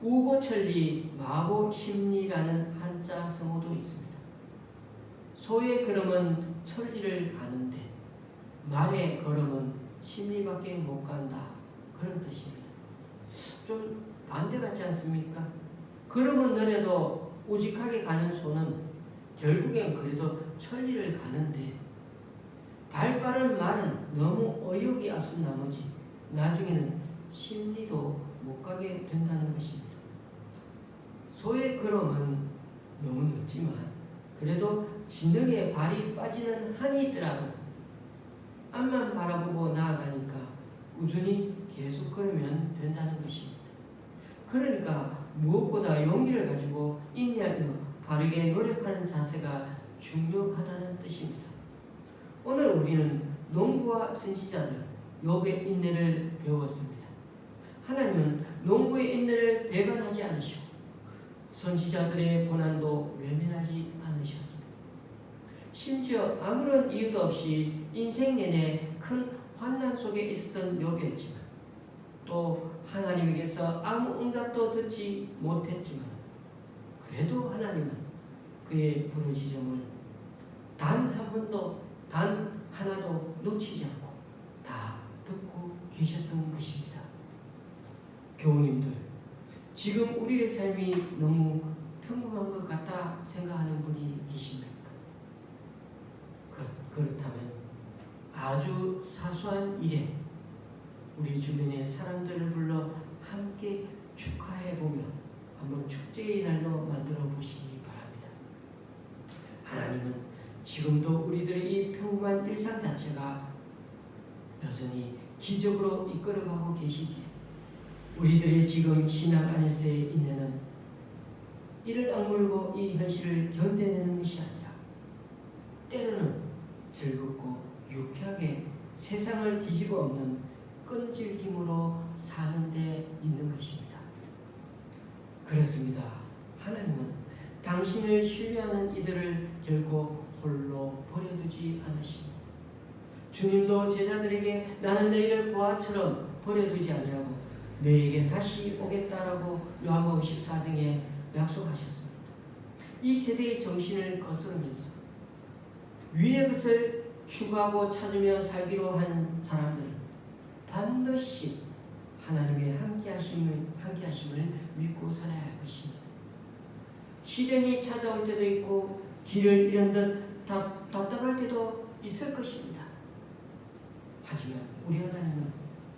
우고천리 마고심리라는 한자 성어도 있습니다. 소의 걸음은 천리를 가는데 말의 걸음은 심리밖에 못 간다, 그런 뜻입니다. 좀 반대 같지 않습니까? 걸음은 느려도 우직하게 가는 소는 결국엔 그래도 천리를 가는데 발빠른 말은 너무 어욕이 앞선 나머지 나중에는 심리도 못 가게 된다는 것입니다. 소의 걸음은 너무 늦지만 그래도 진흙에 발이 빠지는 한이 있더라도 앞만 바라보고 나아가니까 꾸준히 계속 걸으면 된다는 것입니다. 그러니까 무엇보다 용기를 가지고 인내하며 바르게 노력하는 자세가 중요하다는 뜻입니다. 오늘 우리는 농부와 선지자들 욥의 인내를 배웠습니다. 하나님은 농부의 인내를 배반하지 않으시고 선지자들의 고난도 외면하지 않으셨습니다. 심지어 아무런 이유도 없이 인생 내내 큰 환난 속에 있었던 욥이었지만 또 하나님에게서 아무 응답도 듣지 못했지만 그래도 하나님은 그의 부르짖음을 단 한 번도 단 하나도 놓치지 않고 다 듣고 계셨던 것입니다. 교우님들, 지금 우리의 삶이 너무 평범한 것 같다 생각하는 분이 계십니까? 그렇다면 아주 사소한 일에 우리 주변의 사람들을 불러 함께 축하해보며 한번 축제의 날로 만들어 보시기 바랍니다. 하나님은 지금도 우리들의 이 평범한 일상 자체가 여전히 기적으로 이끌어가고 계시기에 우리들의 지금 신앙 안에서의 인내는 이를 악물고 이 현실을 견뎌내는 것이 아니라 때로는 즐겁고 유쾌하게 세상을 뒤집어 엎는 끈질김으로 사는 데 있는 것입니다. 그렇습니다. 하나님은 당신을 신뢰하는 이들을 결코 홀로 버려두지 않으십니다. 주님도 제자들에게 나는 너희를 고아처럼 버려두지 아니하고 너희에게 다시 오겠다라고 요한복음 14장에 약속하셨습니다. 이 세대의 정신을 거스르면서 위의 것을 추구하고 찾으며 살기로 한 사람들은 반드시 하나님의 함께하심을 믿고 살아야 할 것입니다. 시련이 찾아올 때도 있고 길을 잃은 듯 답답할 때도 있을 것입니다. 하지만 우리 하나님은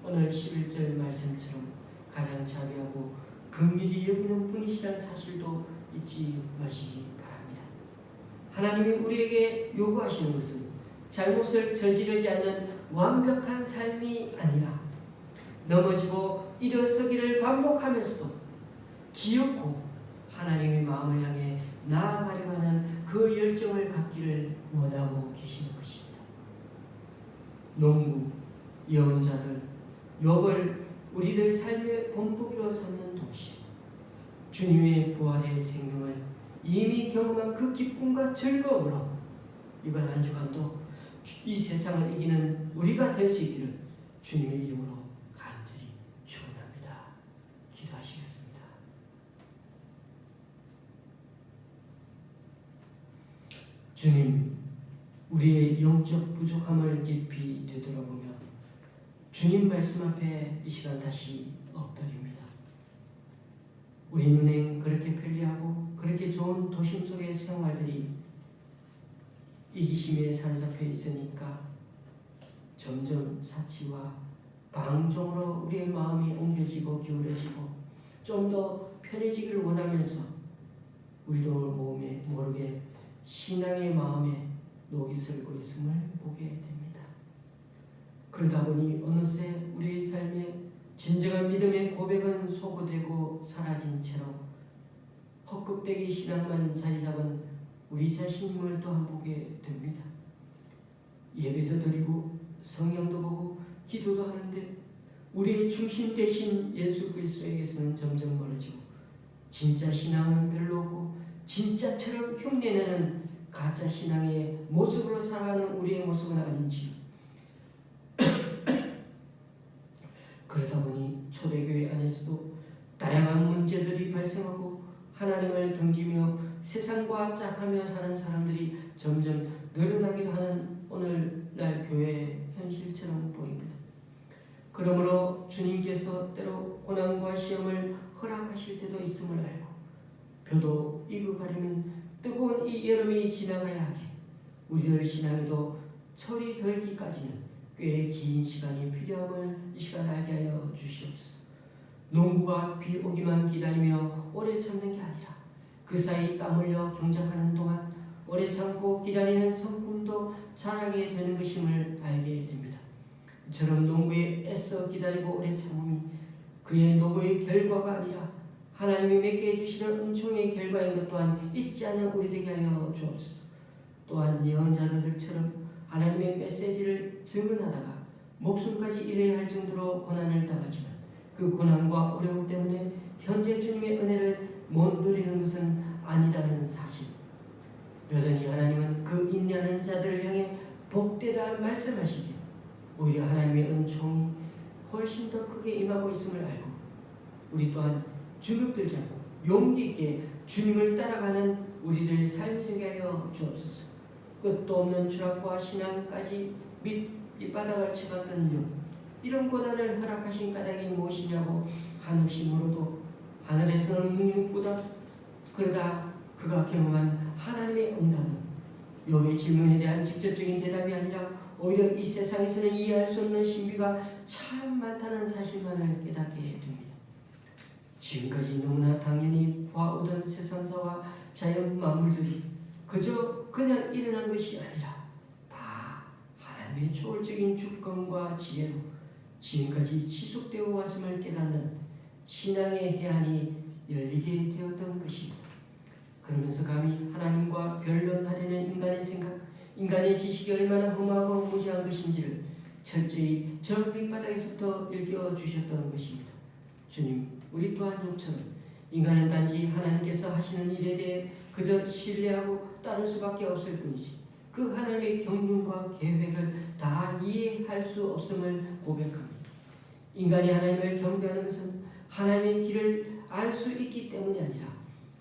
오늘 11절 말씀처럼 가장 자비하고 긍휼히 여기는 분이시라는 사실도 잊지 마시기 바랍니다. 하나님이 우리에게 요구하시는 것은 잘못을 저지르지 않는 완벽한 삶이 아니라 넘어지고 일어서기를 반복하면서도 기엽고 하나님의 마음을 향해 나아가려 하는 그 열정을 갖기를 원하고 계시는 것입니다. 농부, 예언자들, 욥을 우리들 삶의 본보기로 삼는 동시에 주님의 부활의 생명을 이미 경험한 그 기쁨과 즐거움으로 이번 한 주간도 이 세상을 이기는 우리가 될 수 있기를 주님의 이름으로 간절히 축원합니다. 기도하시겠습니다. 주님, 우리의 영적 부족함을 깊이 되돌아보며 주님 말씀 앞에 이 시간 다시 엎드립니다. 우리 눈엔 그렇게 편리하고 그렇게 좋은 도심 속의 생활들이 이기심에 사로잡혀 있으니까 점점 사치와 방종으로 우리의 마음이 옮겨지고 기울어지고 좀 더 편해지기를 원하면서 우리도 모르게 신앙의 마음에 녹이 슬고 있음을 보게 됩니다. 그러다 보니 어느새 우리의 삶에 진정한 믿음의 고백은 소거되고 사라진 채로 헛급되기 신앙만 자리 잡은 우리 자신임을 또한 보게 됩니다. 예배도 드리고 성경도 보고 기도도 하는데 우리의 중심 대신 예수 그리스도에게서는 점점 멀어지고 진짜 신앙은 별로 없고 진짜처럼 흉내내는 가짜 신앙의 모습으로 살아가는 우리의 모습은 아닌지요. 그러다 보니 초대교회 안에서도 다양한 문제들이 발생하고 하나님을 등지며 세상과 짝하며 사는 사람들이 점점 늘어나기도 하는 오늘날 교회의 현실처럼 보입니다. 그러므로 주님께서 때로 고난과 시험을 허락하실 때도 있음을 알고 표도 익어가려면 뜨거운 이 여름이 지나가야 하기에 우리들 신앙에도 철이 들기까지는 꽤 긴 시간이 필요함을 이 시간 알게 하여 주시옵소서. 농부가 비 오기만 기다리며 오래 참는 게 아니라 그 사이 땀 흘려 경작하는 동안 오래 참고 기다리는 성품도 자라게 되는 것임을 알게 됩니다. 이처럼 농부의 애써 기다리고 오래 참음이 그의 노고의 결과가 아니라 하나님이 맺게 해주시는 은총의 결과인 것 또한 잊지 않는 우리 되게 하여 주옵소서. 또한 예언자들처럼 하나님의 메시지를 증언하다가 목숨까지 잃어야 할 정도로 고난을 당하지만 그 고난과 어려움 때문에 현재 주님의 은혜를 못 누리는 것은 아니라는 사실, 여전히 하나님은 그 인내하는 자들을 향해 복되다 말씀하시기에 오히려 하나님의 은총이 훨씬 더 크게 임하고 있음을 알고 우리 또한 주눅들지 않고 용기 있게 주님을 따라가는 우리들 삶이 되게 하여 주옵소서. 끝도 없는 추락과 신앙까지 밑바닥을 치받던 이런 고난을 허락하신 까닭이 무엇이냐고 한없이 물어도 하늘에서는 묵묵부답, 그러다 그가 경험한 하나님의 응답은 욥의 질문에 대한 직접적인 대답이 아니라 오히려 이 세상에서는 이해할 수 없는 신비가 참 많다는 사실만을 깨닫게 됩니다. 지금까지 너무나 당연히 봐오던 세상사와 자연 만물들이 그저 그냥 일어난 것이 아니라 다 하나님의 초월적인 주권과 지혜로 지금까지 지속되어 왔음을 깨닫는 신앙의 해안이 열리게 되었던 것입니다. 그러면서 감히 하나님과 변론하려는 인간의 생각, 인간의 지식이 얼마나 험하고 무지한 것인지를 철저히 저 밑바닥에서부터 일깨워주셨던 것입니다. 주님, 우리 또한 좀처럼 인간은 단지 하나님께서 하시는 일에 대해 그저 신뢰하고 따를 수밖에 없을 뿐이지 그 하나님의 경륜과 계획을 다 이해할 수 없음을 고백합니다. 인간이 하나님을 경배하는 것은 하나님의 길을 알 수 있기 때문이 아니라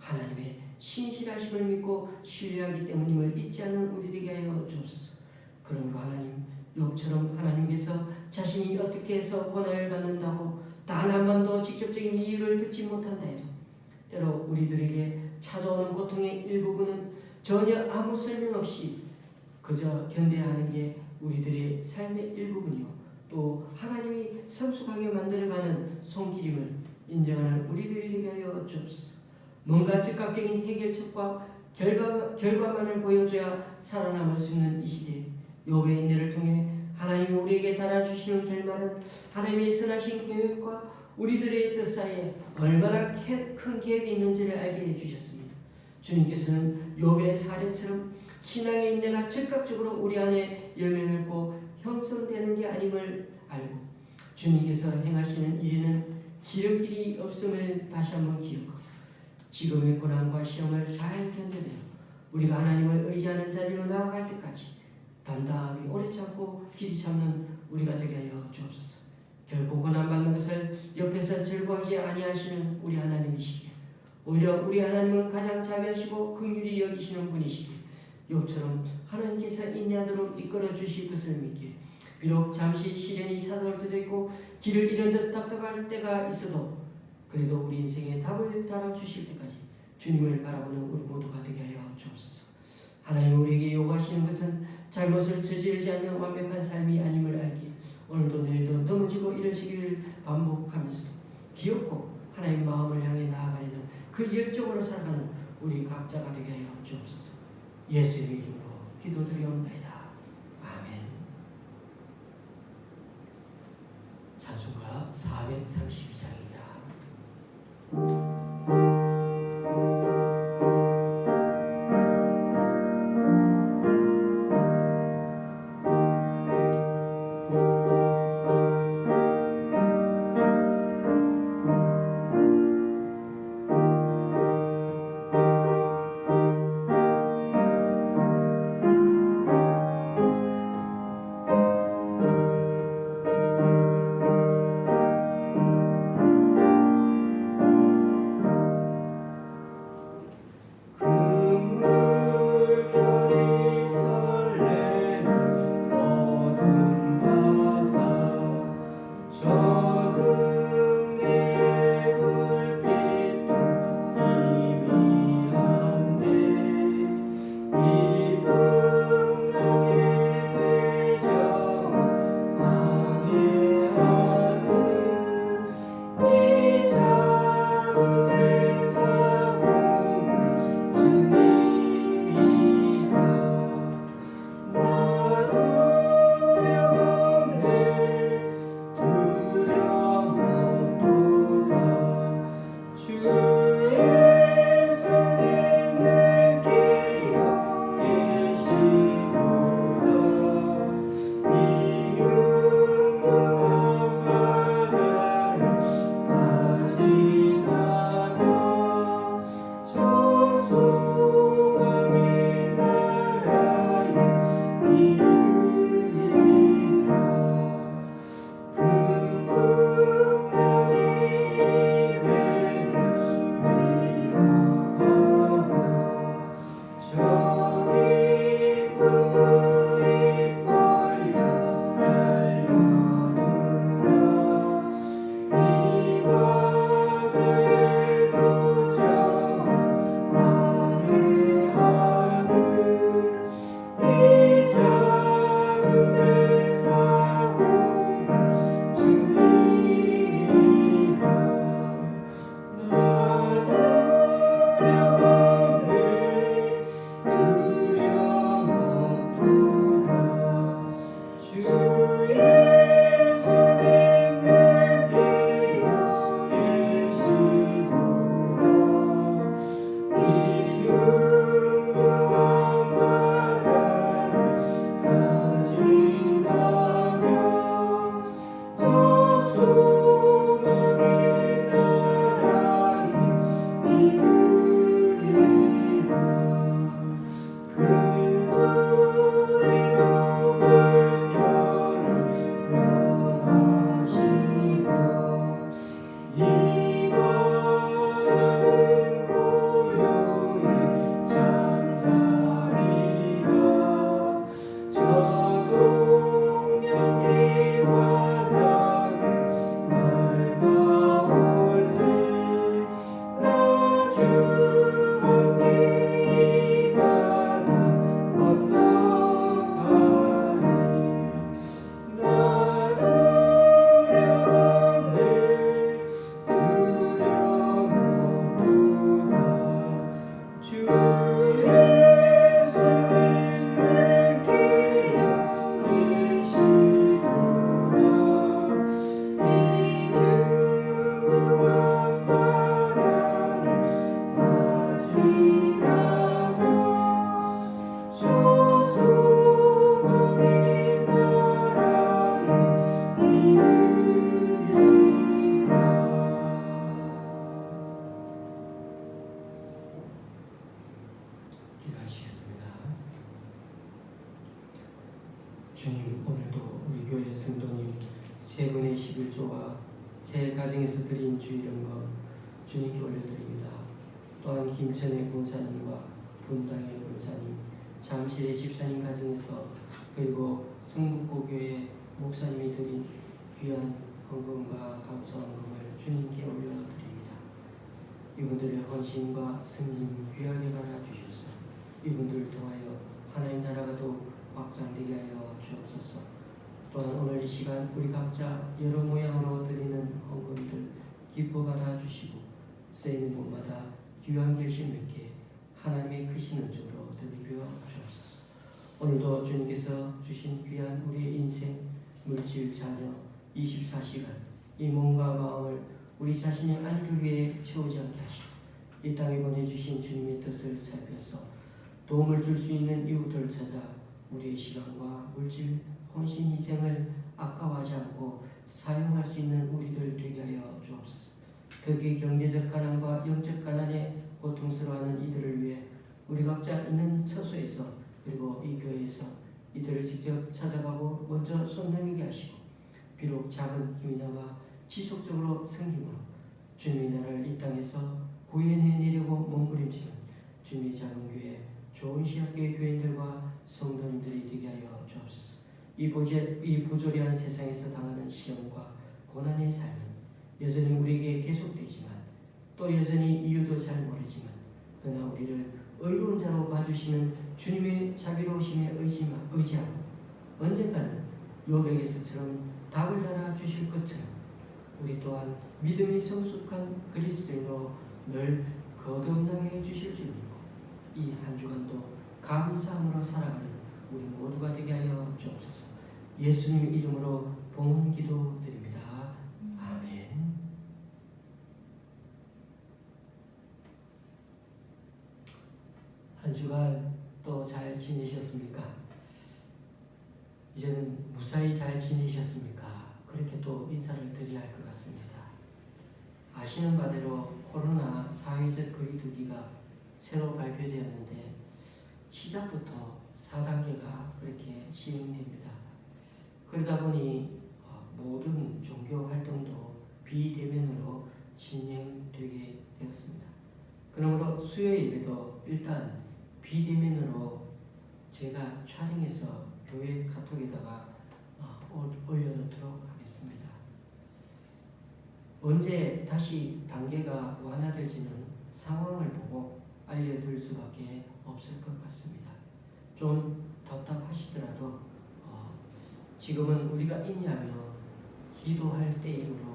하나님의 신실하심을 믿고 신뢰하기 때문임을 잊지 않는 우리 되게 하여 주옵소서. 그러므로 하나님, 욥처럼 하나님께서 자신이 어떻게 해서 고난을 받는다고 단 한 번도 직접적인 이유를 듣지 못한다 해도 때로 우리들에게 찾아오는 고통의 일부분은 전혀 아무 설명 없이 그저 견뎌야 하는 게 우리들의 삶의 일부분이요, 또 하나님이 성숙하게 만들어가는 손길임을 인정하는 우리들이 되게 하여 주옵소서. 뭔가 즉각적인 해결책과 결과만을 보여줘야 살아남을 수 있는 이 시대, 욥의 인내를 통해 하나님이 우리에게 달아주시는 결말은 하나님의 선하신 계획과 우리들의 뜻 사이에 얼마나 큰 갭이 있는지를 알게 해주셨습니다. 주님께서는 욥의 사례처럼 신앙의 인내가 즉각적으로 우리 안에 열매 맺고 형성되는 게 아님을 알고 주님께서 행하시는 일에는 지름길이 없음을 다시 한번 기억하고 지금의 고난과 시험을 잘 견뎌내어 우리가 하나님을 의지하는 자리로 나아갈 때까지 담담히 오래 참고 길이 참는 우리가 되게 하여 주옵소서. 결코 고난받는 것을 옆에서 즐거워하지 아니하시는 우리 하나님이시기에 오히려 우리 하나님은 가장 자비하시고 긍휼히 여기시는 분이시기에 욥처럼 하나님께서 인내하도록 이끌어 주실 것을 믿기에 비록 잠시 시련이 찾아올 때도 있고 길을 잃은 듯 답답할 때가 있어도 그래도 우리 인생에 답을 달아주실 때까지 주님을 바라보는 우리 모두가 되게 하여 주옵소서. 하나님, 우리에게 요구하시는 것은 잘못을 저지르지 않는 완벽한 삶이 아님을 알기에 오늘도 내일도 넘어지고 이러시기를 반복하면서 귀엽고 하나님 마음을 향해 나아가려는 그 열정으로 살아가는 우리 각자가 되게 하여 주옵소서. 예수의 이름으로 기도드리옵나이다. 아멘. 찬송가 432장입니다. 5월의 11조와 새 가정에서 드린 주일연금 주님께 올려드립니다. 또한 김천의 본사님과 분당의 본사님, 잠실의 집사님 가정에서 그리고 성북고교의 목사님이 드린 귀한 헌금과 감사헌금을 주님께 올려드립니다. 이분들의 헌신과 승림 귀하게 받아주셔서 이분들을 통하여 하나님 나라가 더욱 확장되게 하여 주옵소서. 또한 오늘 이 시간 우리 각자 여러 모양으로 드리는 헌금들 기뻐 받아주시고 쓰이는 곳마다 귀한 결실 맺게 하나님의 크신 은총으로 드리려 주옵소서. 오늘도 주님께서 주신 귀한 우리의 인생, 물질, 자녀 24시간 이 몸과 마음을 우리 자신의 안위를 위해 채우지 않게 하시고 이 땅에 보내주신 주님의 뜻을 살펴서 도움을 줄 수 있는 이웃들을 찾아 우리의 시간과 물질, 헌신, 희생을 아까워하지 않고 사용할 수 있는 우리들 되게 하여 주옵소서. 특히 경제적 가난과 영적 가난에 고통스러워하는 이들을 위해 우리 각자 있는 처소에서 그리고 이 교회에서 이들을 직접 찾아가고 먼저 손 내밀게 하시고 비록 작은 힘이나마 지속적으로 생김으로 주님의 나라를 이 땅에서 구현해내려고 몸부림치는 주님의 작은 교회 좋은 시학교의 교인들과 성도님들이 되게 하여 주옵소서. 이 부조리한 세상에서 당하는 시험과 고난의 삶은 여전히 우리에게 계속되지만 또 여전히 이유도 잘 모르지만 그러나 우리를 의로운 자로 봐주시는 주님의 자비로우심에 의지하고 언젠가는 요백에서처럼 답을 달아주실 것처럼 우리 또한 믿음이 성숙한 그리스도인으로 늘 거듭나게 해주실 줄 믿고 이 한 주간도 감사함으로 살아가는 우리 모두가 되게 하여 주옵소서. 예수님 이름으로 봉헌 기도 드립니다. 아멘. 한 주간 또 잘 지내셨습니까? 이제는 무사히 잘 지내셨습니까? 그렇게 또 인사를 드려야 할 것 같습니다. 아시는 바대로 코로나 사회적 거리두기가 새로 발표되었는데 시작부터 4단계가 그렇게 시행됩니다. 그러다 보니 모든 종교 활동도 비대면으로 진행되게 되었습니다. 그러므로 수요 예배도 일단 비대면으로 제가 촬영해서 교회 카톡에다가 올려놓도록 하겠습니다. 언제 다시 단계가 완화될지는 상황을 보고 알려드릴 수밖에 없을 것 같습니다. 좀 답답하시더라도 지금은 우리가 있냐며 기도할 때이므로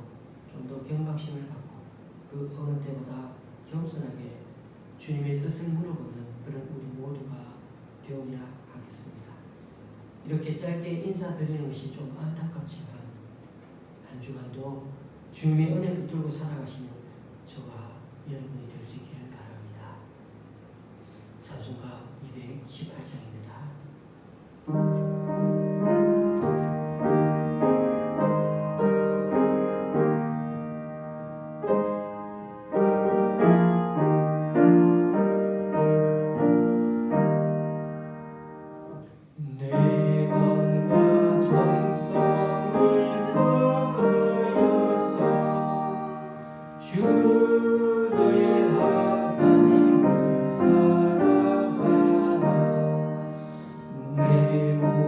좀 더 경각심을 갖고 그 어느 때보다 겸손하게 주님의 뜻을 물어보는 그런 우리 모두가 되어야 하겠습니다. 이렇게 짧게 인사드리는 것이 좀 안타깝지만 한 주간도 주님의 은혜 붙들고 살아가시는 저와 여러분이 될 수 있기를 바랍니다. 찬송가 218장입니다. 내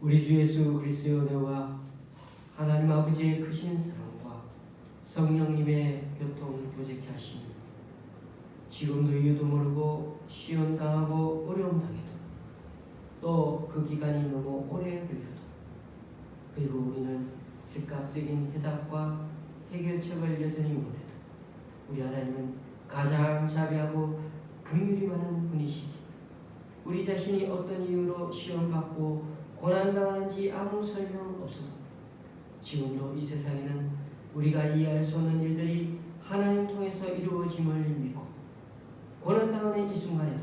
우리 주 예수 그리스도의 은혜와 하나님 아버지의 크신 사랑과 성령님의 교통 교제케 하심이 지금도 이유도 모르고 시험당하고 어려움 당해도 또 그 기간이 너무 오래 걸려도 그리고 우리는 즉각적인 해답과 해결책을 여전히 원해도 우리 하나님은 가장 자비하고 긍휼이 많은 분이시기 우리 자신이 어떤 이유로 시험받고 고난당하는지 아무 설명 없어도 지금도 이 세상에는 우리가 이해할 수 없는 일들이 하나님 통해서 이루어짐을 믿고 고난당하는 이 순간에도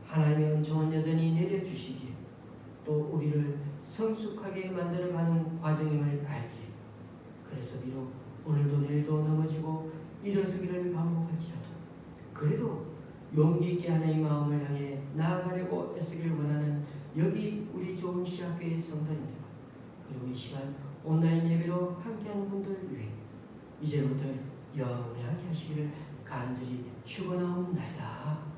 하나님의 은총은 여전히 내려주시기에 또 우리를 성숙하게 만들어가는 과정임을 알기에 그래서 비록 오늘도 내일도 넘어지고 일어서기를 반복할지라도 그래도 용기 있게 하나님의 마음을 향해 나아가려고 애쓰기를 원하는 여기 우리 좋은 시작교회 성도님들 그리고 이 시간 온라인 예배로 함께하는 분들 위해 이제부터 영원하게 하시기를 간절히 축원하옵나이다.